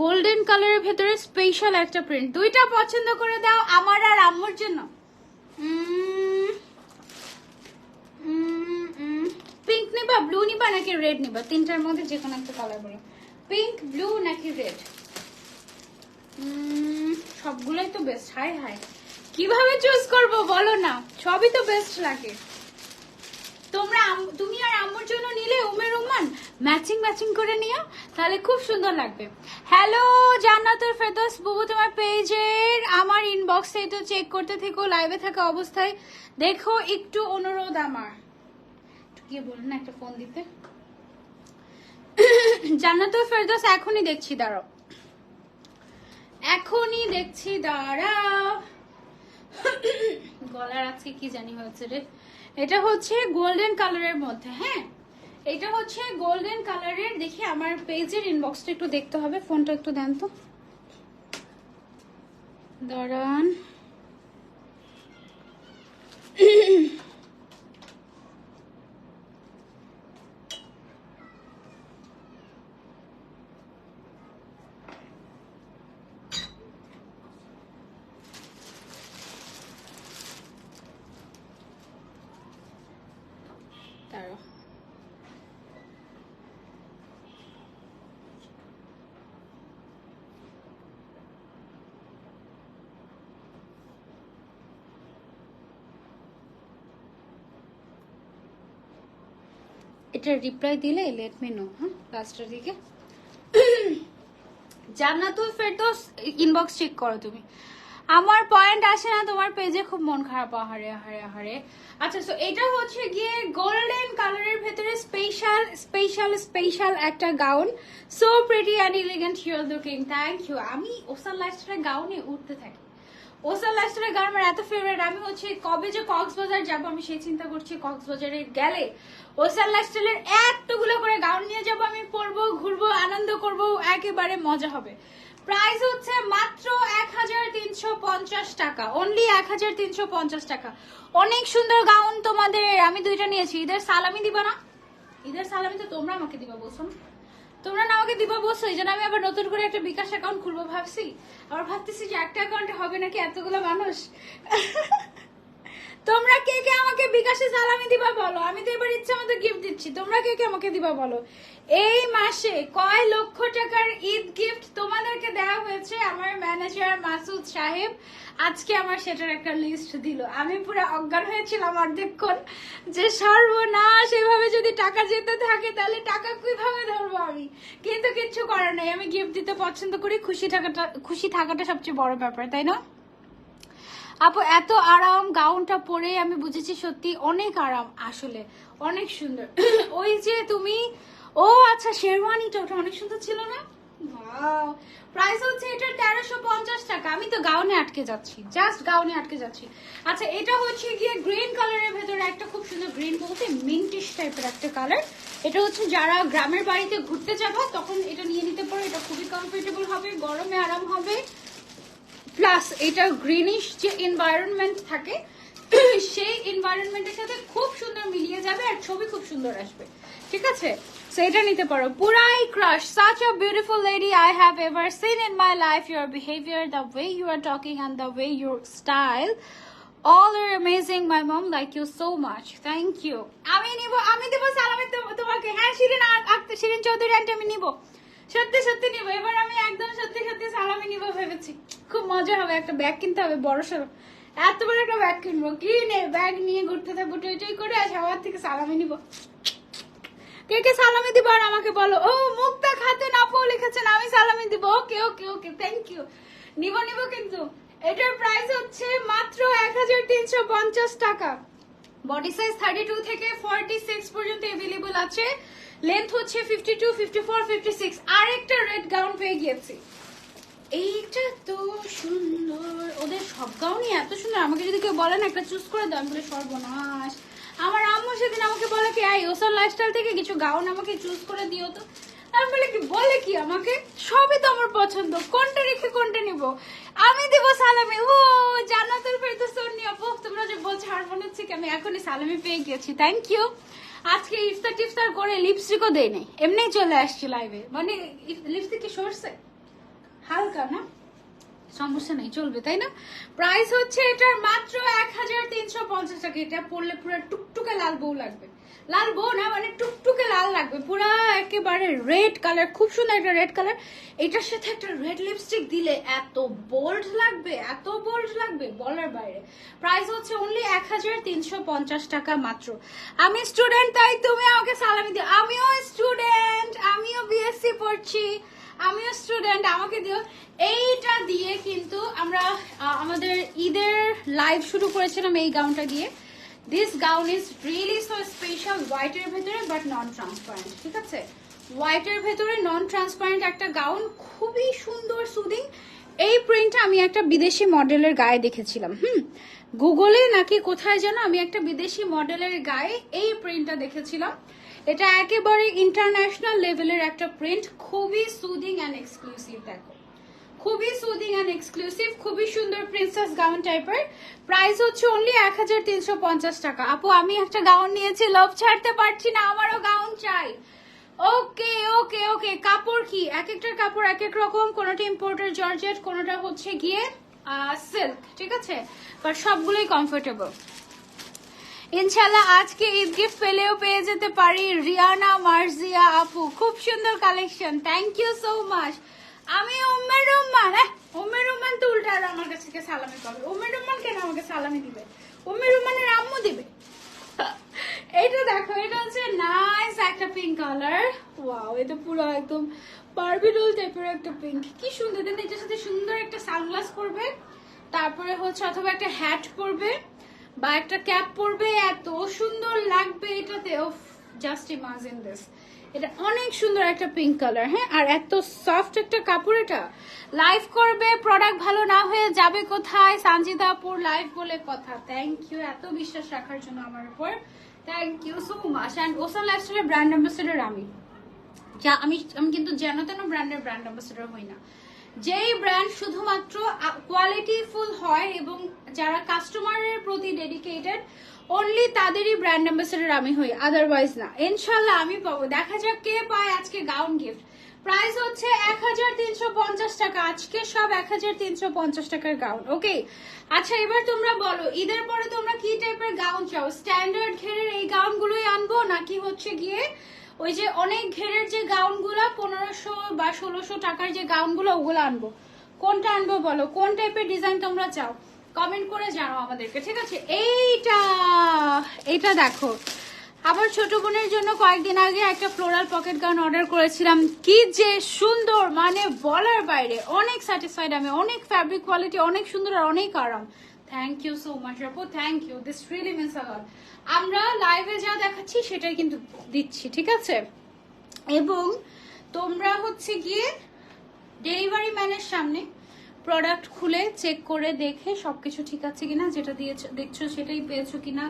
গোল্ডেন কালারের ভেতরে স্পেশাল একটা প্রিন্ট। দুইটা পছন্দ করে দাও আমার আর আম্মুর জন্য। পিঙ্ক নিবা, ব্লু নিবা নাকি রেড নিবা? তিনটার মধ্যে যে কোনো একটা কালার বলো। পিঙ্ক, ব্লু নাকি রেড? সবগুলোই তো বেস্ট। হাই হাই, কিভাবে চুজ করব বলো না, সবই তো বেস্ট লাগে। তুমি আর আম্মুর জন্য নিলে উমে রোমান ম্যাচিং ম্যাচিং করে নিও, তাহলে খুব সুন্দর লাগবে। হ্যালো জান্নাতুল ফেরদৌস বুবু, তোমার পেজের আমার ইনবক্সে একটু চেক করতে থেকো, লাইভে থাকা অবস্থায় দেখো, একটু অনুরোধ আমার। কি বলুন না, একটা ফোন দিতে। জান্নাতুল ফেরদৌস এখনই দেখছি, দাঁড়াও, এখনই দেখছি, দাঁড়াও। গলার আছে কি জানি হয়েছে রে। এটা হচ্ছে গোল্ডেন কালারের মধ্যে, হ্যাঁ এটা হচ্ছে গোল্ডেন কালারের। দেখি আমার পেজের ইনবক্সটা একটু দেখতে হবে, ফোনটা একটু দেন তো, দাঁড়ান। এটা রিপ্লাই দিলে লেট মি নো, হ্যাঁ লাস্টের দিকে। জান্নাতুল ফেরদৌস ইনবক্স চেক করো তুমি। আমার পয়েন্ট আসে না তোমার পেজে, খুব মন খারাপ। আহারে আহারে আহারে। আচ্ছা, সো এটা হচ্ছে গিয়ে গোল্ডেন কালারের ভেতরে স্পেশাল স্পেশাল স্পেশাল একটা gown. So pretty and elegant you are looking. Thank you. আমি ওসান লাইফস্টাইলের গাউনে উঠতে থাকি। ওসান লাইফস্টাইলের গাউন আমার এত ফেভারিট। আমি হচ্ছে কবে যে কক্সবাজার যাবো আমি সেই চিন্তা করছি। কক্সবাজারে গেলে ওসান লাইফস্টাইলের এতগুলো করে গাউন নিয়ে যাবো, আমি পরবো, ঘুরবো, আনন্দ করবো, একেবারে মজা হবে। প্রাইস হচ্ছে মাত্র 1350 টাকা, অনলি 1350 টাকা। অনেক সুন্দর গাউন তোমাদের। আমি দুইটা নিয়েছি। ঈদের সালামি দিবা না? ঈদের সালামি তো তোমরা আমাকে দিবা বলছো না, তোমরা না আমাকে দিবা বলছো, এই জন্য আমি আবার নতুন করে একটা বিকাশ অ্যাকাউন্ট খুলবো ভাবছি। আবার ভাবতেছি যে একটা অ্যাকাউন্টে হবে নাকি এতগুলো মানুষ। তোমরা কে কে আমাকে বিকাশে সালামি দিবা বলো, আমি তো এবার ইচ্ছা মতো গিফট দিচ্ছি। তোমরা কে কে আমাকে দিবা বলো। এই মাসে কয় লক্ষ টাকার ঈদ গিফট তোমাদেরকে দেওয়া হয়েছে আমার ম্যানেজার মাসুদ সাহেব। আজকে আমার সেটার একটা লিস্ট দিল। আমি পুরো অজ্ঞান হয়েছিলাম অর্ধেকক্ষণ যে সর্বনাশ, এভাবে যদি টাকা যেতে থাকে তাহলে টাকা কিভাবে ধরবো আমি। কিন্তু কিচ্ছু করার নাই, আমি গিফট দিতে পছন্দ করি। খুশি থাকাটা সবচেয়ে বড় ব্যাপার, তাই না আপু? এত আরাম গাউনটা পরে আমি বুঝেছি সত্যি অনেক আরাম, আসলে অনেক সুন্দর। ওই যে তুমি, ও আচ্ছা শেরওয়ানিটা, ওটা অনেক সুন্দর ছিল না? ওয়াও। প্রাইস হচ্ছে এটা 1350 টাকা। আমি তো গাউনে আটকে যাচ্ছি, জাস্ট গাউনে আটকে যাচ্ছি। আচ্ছা, এটা হচ্ছে গিয়ে গ্রিন কালারের ভেতরে একটা খুব সুন্দর, গ্রিন বলতে মিন্টিশ টাইপের একটা কালার। এটা হচ্ছে যারা গ্রামের বাড়িতে ঘুরতে যাবো তখন এটা নিয়ে নিতে পারো। এটা খুবই কমফোর্টেবল হবে, গরমে আরাম হবে। প্লাস এটা গ্রিনিশ যে এনভায়রনমেন্ট থাকে সেই এনভায়রনমেন্টের সাথে খুব সুন্দর মিলিয়ে যাবে, আর ছবি খুব সুন্দর আসবে। ঠিক আছে, সো এটা নিতে পারো। পুরাই crush, such a beautiful lady I have ever seen in my life. Your behavior, the way you are talking and the way your style, all are amazing. My mom like you so much. Thank you. আমি দেব সালামি তোমাকে। হ্যাঁ Shirin Chowdhury aunty, আমি নিব, সত্যি সত্যি নিবো। এবার আমি একদম সত্যি সত্যি সালামি নিবো ভেবেছি। খুব মজা হবে। একটা ব্যাগ কিনতে হবে বড় সড়ো, এত বড় একটা ব্যাগ কিনবো, কিনে ব্যাগ নিয়ে ঘুরতে থাকবো, টই টই করে, আর সবার থেকে সালামি নিবো। কে কে সালামি দিব আর আমাকে বলো। ও মুক্তা খাতুন আপু লিখেছেন আমি সালামি দিব। ওকে ওকে ওকে, থ্যাংক ইউ। নিবো কিন্তু। এটার প্রাইস হচ্ছে মাত্র 1350 টাকা। বডি সাইজ 32 থেকে 46 পর্যন্ত अवेलेबल আছে। লেন্থ হচ্ছে 52, 54, 56। আরেকটা রেড গাউন পেয়ে গিয়েছি। এইটা তো সুন্দর, ওদের সব গাউনই এত সুন্দর। আমাকে যদি কেউ বলেন একটা চুজ করে দাও, আমি বলে সর্বনাশ। আমার আম্মু সেদিন আমাকে বলে কি, ওসান লাইফস্টাইল থেকে কিছু গাউন আমাকে চুজ করে দিও তো। আমি বলে কি বলে কি আমাকে সবই তো আমার পছন্দ, কোনটা রেখে কোনটা নিব, আমি দেবো সালামি। ও জান্নাতুল ফেরদৌস সোনিয়া আপু, তোমরা যে বলছো আর মনে হচ্ছে কি আমি এখনই সালামি পেয়ে গেছি। Thank you. আজকে ইফতার টিফতার করে লিপস্টিকও দেই নাই, এমনি চলে আসছি লাইভে। মানে লিপস্টিক কি সরছে হালকা না, সমস্যা নেই, চলবে তাই না। প্রাইস হচ্ছে এটার মাত্র 1350 টাকা। এটা পরলে পুরো টুকটুকে লাল বউ লাগবে, লাল বউ না মানে টুকটুকে লাল লাগবে, পুরা একেবারে রেড কালার, খুব সুন্দর একটা রেড কালার। এটার সাথে একটা রেড লিপস্টিক দিলে এত বোল্ড লাগবে, এত বোল্ড লাগবে বলার বাইরে। প্রাইস হচ্ছে অনলি 1350 টাকা মাত্র। আমি স্টুডেন্ট তাই তুমি আমাকে সালামি দিও। আমিও স্টুডেন্ট, আমিও বিএসসি পড়ছি, আমিও স্টুডেন্ট, আমাকে দিও। এইটা দিয়ে কিন্তু আমরা আমাদের ঈদের লাইভ শুরু করেছিলাম এই গাউনটা দিয়ে। This gown is really so special, হোয়াইটের ভেতরে বাট নন ট্রান্সপারেন্ট, ঠিক আছে, হোয়াইটের ভেতরে নন ট্রান্সপারেন্ট একটা গাউন, খুবই সুন্দর সুদিং। এই প্রিন্টটা আমি একটা বিদেশি মডেলের গায়ে দেখেছিলাম, গুগলে নাকি কোথায় যেন আমি একটা বিদেশি মডেলের গায়ে এই প্রিন্টটা দেখেছিলাম। এটা একেবারে ইন্টারন্যাশনাল লেভেলের একটা প্রিন্ট, খুবই সুদিং অ্যান্ড এক্সক্লুসিভ। দেখো খুবই সুদিং অ্যান্ড এক্সক্লুসিভ, খুবই সুন্দর প্রিন্সেস গাউন টাইপের। প্রাইস হচ্ছে অনলি 1350 টাকা। আপু আমি একটা গাউন নিয়েছি, লোভ ছাড়তে পারছি না, আমারও গাউন চাই। ওকে ওকে ওকে, কাপড় কি এক একটার কাপড় এক এক রকম, কোনোটা ইম্পোর্টের জর্জেট, কোনোটা হচ্ছে গিয়ে সিল্ক, ঠিক আছে, বাট সবগুলোই কমফোর্টেবল। ইনশাল্লাহ আজকে ঈদ গিফট পেলেও পেয়ে যেতে পারি। রিয়ানা মার্জিয়া আপু, খুব সুন্দর collection, thank you so much. আমি উম্মের রহমান, উম্মের রহমান তো উল্টা আর আমার কাছে সালামি পাবে। উম্মের রহমান কেন আমাকে সালামি দিবে, উম্মের রহমানের আম্মু দিবে। এটা দেখো, এটা হচ্ছে নাইস একটা পিঙ্ক কালার, ওয়াও, এটা পুরো একদম বারবি ডল টাইপের একটা পিঙ্ক, কি সুন্দর। দেন এটার সাথে সুন্দর একটা সানগ্লাস পরবে, তারপরে হচ্ছে অথবা একটা হ্যাট পরবে বা একটা ক্যাপ পরবে, এত সুন্দর লাগবে এটাতে। ওফ, জাস্ট ইমাজিন দিস। এটা অনেক সুন্দর একটা পিঙ্ক কালার, হ্যাঁ, আর এত সফট একটা কাপড়। এটা লাইভ করবে, প্রোডাক্ট ভালো না হয়ে যাবে কোথায়, সানজিদা আপুর লাইভ বলে কথা। থ্যাংক ইউ এত বিশ্বাস রাখার জন্য আমার উপর, thank you so much. And Ocean লাইফস্টাইলের ব্র্যান্ড অ্যাম্বাসেডর আমি, যা আমি কিন্তু যেন তেন ব্র্যান্ডের ব্র্যান্ড অ্যাম্বাসেডর হই না। যেই ব্র্যান্ড শুধুমাত্র কোয়ালিটিফুল হয় এবং যারা কাস্টমারের প্রতি ডেডিকেটেড, অনলি তাদেরই ব্র্যান্ড অ্যাম্বাসেডর আমি হই, আদারওয়াইজ না। ইনশাল্লাহ আমি পাবো, দেখা যাক কে পায় আজকে গাউন গিফট। প্রাইস হচ্ছে 1350 টাকা, আজকে সব 1350 টাকার গাউন। ওকে, আচ্ছা এবার তোমরা বলো ঈদের পরে তোমরা কি টাইপের গাউন চাও? স্ট্যান্ডার্ড ঘেরের এই গাউন গুলোই আনবো, নাকি হচ্ছে গিয়ে ওই যে অনেক ঘেরের যে গাউন গুলা 1500 বা 1600 টাকার যে গাউন গুলো, ওগুলো আনবো? কোনটা আনবো বলো, কোন টাইপের ডিজাইন তোমরা চাও কমেন্ট করে জানাও আমাদেরকে, ঠিক আছে। এইটা দেখো, আবার ছোট বোনের জন্য কয়েকদিন আগে একটা ফ্লোরাল পকেট গাউন অর্ডার করেছিলাম, কি যে সুন্দর, মানে বলার বাইরে, অনেক স্যাটিসফাইড আমি, অনেক ফ্যাব্রিক কোয়ালিটি অনেক সুন্দর আর অনেক আরাম। থ্যাংক ইউ সো মাচ আপু, thank you, this really means a lot. আমরা লাইভে যা দেখাচ্ছি সেটাই কিন্তু দিচ্ছি, ঠিক আছে। এবং তোমরা হচ্ছে গিয়ে ডেলিভারি ম্যানের সামনে প্রোডাক্ট খুলে চেক করে দেখে সবকিছু ঠিক আছে কিনা, যেটা দিয়েছো দেখছো সেটাই পেয়েছো কিনা,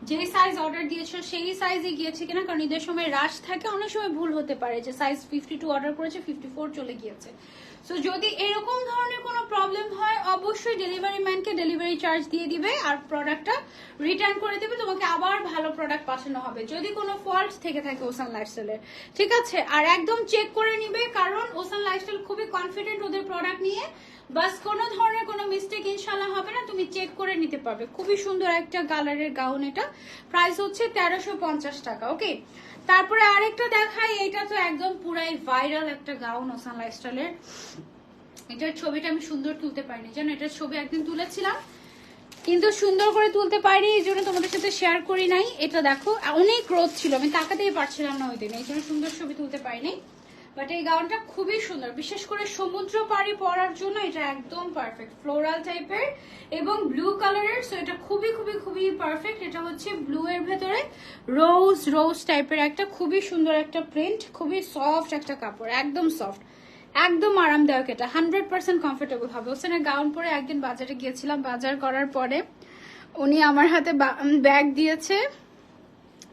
যে সাইজ অর্ডার দিয়েছো সেই সাইজে গিয়েছে কিনা, কারণ ঈদের সময় রাশ থাকে, অনেক সময় ভুল হতে পারে যে সাইজ 52 অর্ডার করেছে 54 চলে গিয়েছে। সো যদি এরকম ধরনের কোনো প্রবলেম হয়, অবশ্যই ডেলিভারি ম্যানকে ডেলিভারি চার্জ দিয়ে দিবে আর প্রোডাক্টটা রিটার্ন করে দেবে, তোমাকে আবার ভালো প্রোডাক্ট পাঠানো হবে যদি কোনো ফল্ট থেকে থাকে ওসান লাইফস্টাইলের, ঠিক আছে। আর একদম চেক করে নিবে, কারণ ওসান লাইফস্টাইল খুবই কনফিডেন্ট ওদের প্রোডাক্ট নিয়ে, বাস কোনো ধরনের কোনো মিস্টেক ইনশাল্লাহ হবে না, তুমি চেক করে নিতে পারবে। খুবই সুন্দর একটা কালারের গাউন, এটা প্রাইস হচ্ছে 1350 টাকা। ওকে, তারপরে আরেকটা দেখাই, এটা তো একদম পুরাই ভাইরাল একটা গাউন ওসান লাইফস্টাইলের। এটার ছবিটা আমি সুন্দর তুলতে পারিনি, জানো, এটার ছবি একদিন তুলেছিলাম কিন্তু সুন্দর করে তুলতে পারিনি, এই জন্য তোমাদের সাথে শেয়ার করি নাই। এটা দেখো, অনেক রোদ ছিল, আমি তাকাতেই পারছিলাম না ওই দিন, এই জন্য সুন্দর ছবি তুলতে পারিনি। বাট এই গাউনটা খুবই সুন্দর, বিশেষ করে সমুদ্র পাড়ি পরার জন্য এটা একদম পারফেক্ট, ফ্লোরাল টাইপের এবং ব্লু কালারের। সো এটা খুবই খুবই খুবই পারফেক্ট। এটা হচ্ছে ব্লু এর ভেতরে রোজ রোজ টাইপের একটা খুবই সুন্দর একটা প্রিন্ট, খুবই সফট একটা কাপড়, একদম সফট, একদম আরামদায়ক। এটা 100% কমফোর্টেবল হবে। হোসেনের গাউন পরে একদিন বাজারে গিয়েছিলাম, বাজার করার পরে উনি আমার হাতে ব্যাগ দিয়েছে,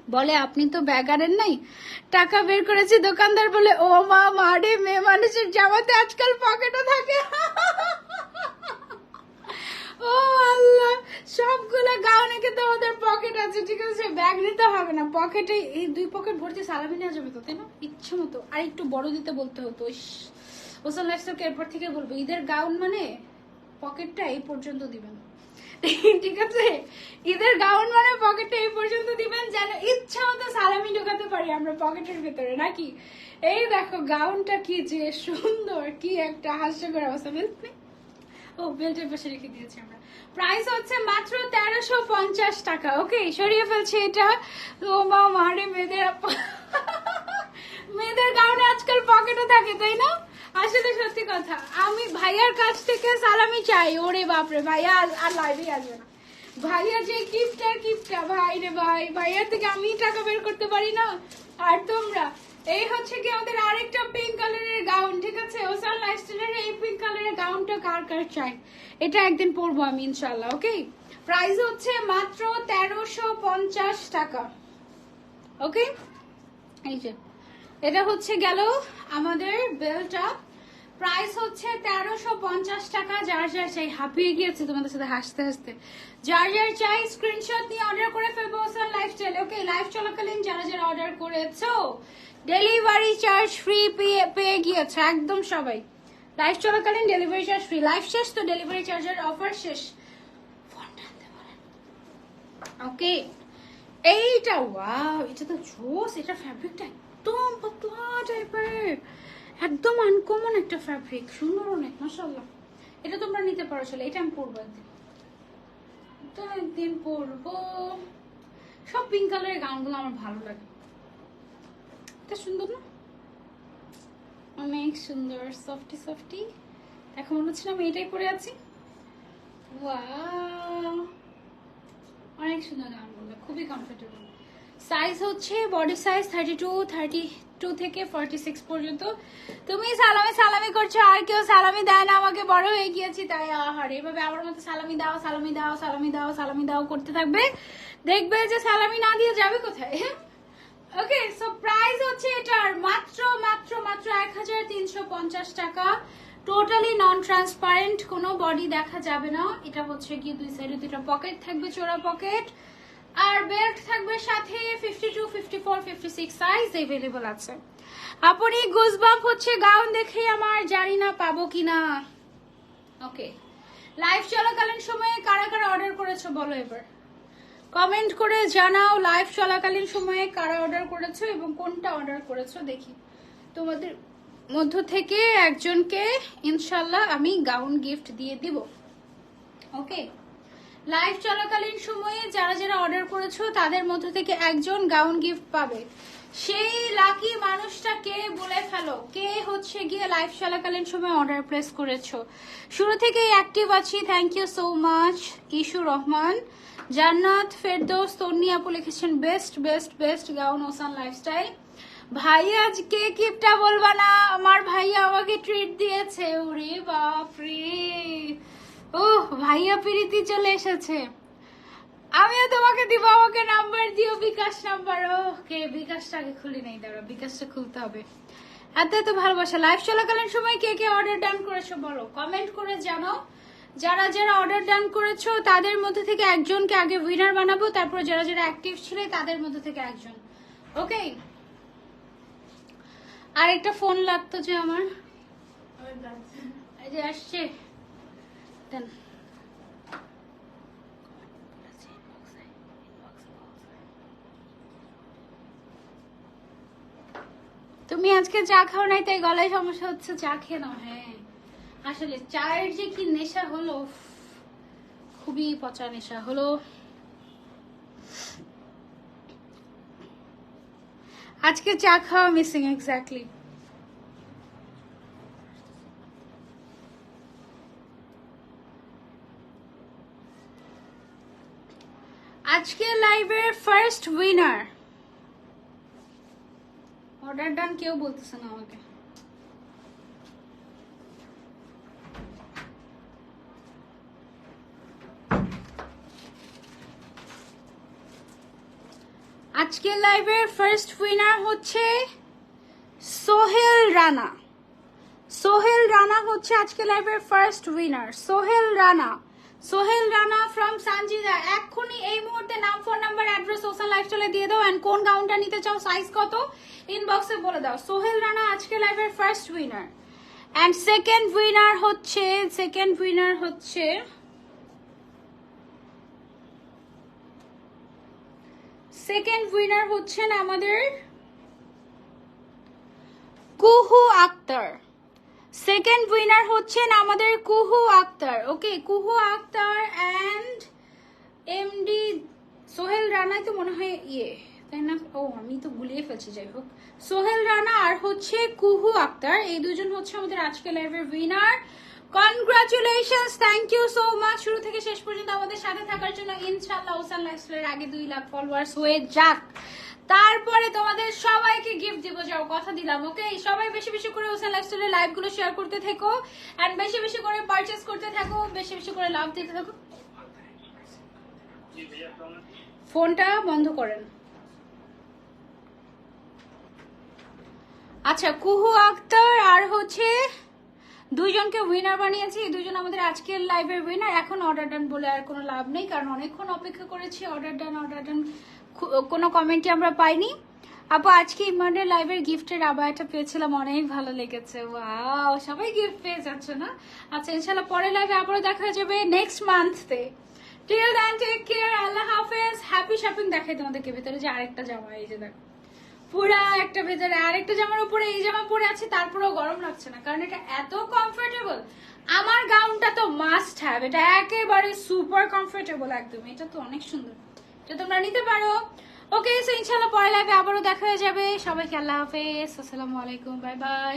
বলে আপনি তো ব্যাগ আনেন নাই, টাকা বের করেছি। দোকানদার বলে ও মা মারে, মেয়ে মানুষের জামাতে আজকাল পকেটও থাকে। ও আল্লাহ, সবগুলো গাউনে কিন্তু ওদের পকেট আছে, ঠিক আছে, ব্যাগ নিতে হবে না, পকেটে এই 2 পকেট ভর্তি সালামি নেওয়া যাবে তো, তাই না? ইচ্ছে মতো। আর একটু বড় দিতে বলতে হতো। ওসান লাইফস্টাইলকে এরপর থেকে বলবো ঈদের গাউন মানে পকেটটা এই পর্যন্ত দিবেন, ঠিক আছে? ঈদের গাউন মানে পকেটটা এই পর্যন্ত দিবেন, যেন ইচ্ছা মতো সালামি ঢোকাতে পারি আমরা পকেটের ভেতরে, নাকি? এই দেখো গাউনটা কি যে সুন্দর, কি একটা হাস্যকর অবস্থা। ও বেল্টের পাশে রেখে দিয়েছি আমরা। প্রাইস হচ্ছে মাত্র 1350 টাকা। ওকে, সরিয়ে ফেলছি এটা। ও মা মারে, মেয়েদের গাউনে আজকাল পকেটও থাকে, তাই না? আসলে সত্যি কথা, আমি ভাইয়ার কাছ থেকে সালামি চাই। ওরে বাপরে, ভাইয়া আর লাইভে আসবে না। ভাইয়া যে কিপটা ভাই রে ভাই, ভাইয়ার থেকে আমি টাকা বের করতে পারি না, আর তোমরা। এই হচ্ছে কি আমাদের আরেকটা পিঙ্ক কালারের গাউন, ঠিক আছে? ওসান লাইফস্টাইলের এই পিঙ্ক কালারের গাউনটা কার কার চাই, এটা একদিন পরবো আমি ইনশাল্লাহ। ওকে, প্রাইস হচ্ছে মাত্র 1350 টাকা। ওকে, এই যে এটা হচ্ছে গেল আমাদের বেলটা। প্রাইস হচ্ছে 1350 টাকা। যার যার চাই, হাঁপিয়ে গিয়েছে তোমাদের সাথে হাসতে হাসতে। যার যার চাই স্ক্রিনশট নিয়ে অর্ডার করে ফেলবো ওসান লাইফস্টাইল। ওকে, লাইভ চলাকালীন যারা যারা অর্ডার করেছো ডেলিভারি চার্জ ফ্রি পেয়ে গিয়েছো একদম সবাই। লাইভ চলাকালীন ডেলিভারি চার্জ ফ্রি, লাইভ শেষ তো ডেলিভারি চার্জের অফার শেষ। ফোনটা আনতে বলেন। ওকে, এইটা ওয়াও, এটা তো জোস। এটা ফ্যাব্রিকটা একদম পাতলা টাইপের, একদম আনকমন একটা ফ্যাব্রিক, সুন্দর অনেক, মাশাআল্লাহ। এটা তোমরা নিতে পারো। চলে, এটা আমি পরবো একদিন, তো একদিন পরবো। সব পিঙ্ক কালারের গাউনগুলো আমার ভালো লাগে। এটা সুন্দর না? অনেক সুন্দর, সফটি সফটি। দেখো মনে হচ্ছে না আমি এটাই পরে আছি। ওয়াও, অনেক সুন্দর গাউনগুলো, খুবই কমফোর্টেবল। সাইজ হচ্ছে বডি সাইজ 32 থেকে 46 পর্যন্ত। তুমি সালামি করছো, আর কেউ সালামি দেয় না আমাকে, বড় হয়ে গিয়েছি তাই। আহার, এভাবে আমার মতো সালামি দাও করতে থাকবে, দেখবে যে সালামি না দিয়ে যাবে কোথায়। ওকে, সো প্রাইস হচ্ছে এটার মাত্র 1350 টাকা। টোটালি নন ট্রান্সপারেন্ট, কোনো বডি দেখা যাবে না। এটা হচ্ছে কি 2 সাইডে 2টা পকেট থাকবে, চোরা পকেট, আর বেল্ট থাকবে সাথে। 52, 54, 56 সাইজ अवेलेबल আছে। আপনি গুজবাম্প হচ্ছে গাউন দেখে আমার, জানি না পাবো কিনা। ওকে, লাইভ চলাকালীন সময়ে কারা কারা অর্ডার করেছো বলো এবার, কমেন্ট করে জানাও। লাইভ চলাকালীন সময়ে কারা অর্ডার করেছো এবং কোনটা অর্ডার করেছো, দেখি তোমাদের মধ্য থেকে একজনকে ইনশাল্লাহ আমি গাউন গিফট দিয়ে দিব। ওকে, লাইভ চলাকালীন সময়ে যারা যারা অর্ডার করেছো তাদের মধ্য থেকে একজন গাউন গিফট পাবে। সেই লাকি মানুষটা কে বলে ফেলো, কে হচ্ছে গিয়ে লাইভ চলাকালীন সময় অর্ডার প্লেস করেছো। শুরু থেকেই অ্যাক্টিভ আছি, thank you so much. Ishu Rahman, Jannat Ferdous, Tonni আপু লিখেছেন best best best gown Ocean Lifestyle. ভাইয়া আজকে গিফটটা বলবা না, আমার ভাইয়া আমাকে ট্রিট দিয়েছে। ওরে বাপরে, ওহ ভাইয়া প্রীতি চলে এসেছে। আমিও তোমাকে দিব, আমাকে নাম্বার দিও, বিকাশ নাম্বার। ওকে, বিকাশটা আগে খুলি নাই, দাঁড়া বিকাশটা খুলতে হবে। এত এত ভালোবাসা। লাইভ চলাকালীন সময় কে কে অর্ডার ডান করেছো বলো, কমেন্ট করে জানাও। যারা যারা অর্ডার ডান করেছো তাদের মধ্যে থেকে একজনকে আগে উইনার বানাবো, তারপর যারা যারা অ্যাক্টিভ ছিলে তাদের মধ্যে থেকে একজন। ওকে, আর একটা ফোন লাগতো যে আমার, এই যে আসছে। তুমি আজকে চা খাও নাই তাই গলায় সমস্যা হচ্ছে, চা খেয়ে নাও। হ্যাঁ, আসলে চায়ের যে কি নেশা হলো, খুবই পচা নেশা হলো। আজকে চা খাওয়া মিসিং, এক্স্যাক্টলি। আজকে লাইভের ফার্স্ট উইনার। অর্ডার ডান কেউ বলতেছে না আমাকে। আজকের লাইভের ফার্স্ট উইনার হচ্ছে সোহেল রানা। সোহেল রানা হচ্ছে আজকে লাইভের first winner. Sohel Rana, Sohel Rana from Sanjida. এক্ষুনি এই মুহূর্তে নাম, ফোন নাম্বার, অ্যাড্রেস ওসান লাইফস্টাইলে দিয়ে দাও এন্ড কোন গাউনটা নিতে চাও, সাইজ কত, ইনবক্সে বলে দাও। সোহেল রানা আজকে লাইভের first winner. And second winner হচ্ছে সেকেন্ড উইনার হচ্ছেন আমাদের কুহু আক্তার। সেকেন্ড উইনার হচ্ছেন আমাদের কুহু আক্তার। ওকে, কুহু আক্তার এন্ড এমডি সোহেল রানাই তো মনে হয় তাই না? ও আমি তো গুলিয়ে ফেলছি। যাই হোক, সোহেল রানা আর হচ্ছে কুহু আক্তার, এই দুজন হচ্ছে আমাদের আজকে লাইভের winner. Congratulations, thank you so much শুরু থেকে শেষ পর্যন্ত আমাদের সাথে থাকার জন্য। ইনশাআল্লাহ ওসান লাইফস্টাইলের আগে 2 লাখ ফলোয়ার্স হয়ে যাক, তারপরে তোমাদের সবাইকে গিফট দিব, যাও কথা দিলাম। ওকে, সবাই বেশি বেশি করে ওসান লাইফস্টাইলের লাইভ গুলো শেয়ার করতে থেকো এন্ড বেশি বেশি করে পারচেজ করতে থাকো, বেশি বেশি করে লাভ দিতে থাকো। ফোনটা বন্ধ করেন। আচ্ছা, কুহু আক্তার আর হচ্ছে দুইজনকে উইনার বানিয়েছি। এই দুজন আমাদের আজকের লাইভের উইনার। এখন অর্ডার ডান বলে আর কোনো লাভ নেই, কারণ অনেকক্ষণ অপেক্ষা করেছি। অর্ডার ডান কোনো কমেন্টই আমরা পাইনি। আপু আজকে ইমানের লাইভের গিফটের আবায়াটা পেয়েছিলাম, অনেক ভালো লেগেছে। ওয়াও, সবাই গিফট পেয়ে যাচ্ছে না? আচ্ছা, ইনশাআল্লাহ পরের লাইভে আবারও দেখা যাবে নেক্সট মান্থে। টিল দেন টেক কেয়ার, আল্লাহ হাফেজ, হ্যাপি শপিং। দেখাই তোমাদেরকে ভেতরে যে আরেকটা জামা, এই যে দেখো পুরা একটা ভেতরে আরেকটা জামার উপরে এই জামা পরে আছে, তারপরেও গরম লাগছে না, কারণ এটা এত কমফোর্টেবল। আমার গাউনটা তো মাস্ট হ্যাভ, এটা একেবারে সুপার কমফোর্টেবল একদম। এটা তো অনেক সুন্দর, এটা তোমরা নিতে পারো। ওকে, সো ইনশাআল্লাহ পরের লাইভে আবারও দেখা হয়ে যাবে। সবাইকে আল্লাহ হাফেজ, আসসালামু আলাইকুম, বাই বাই।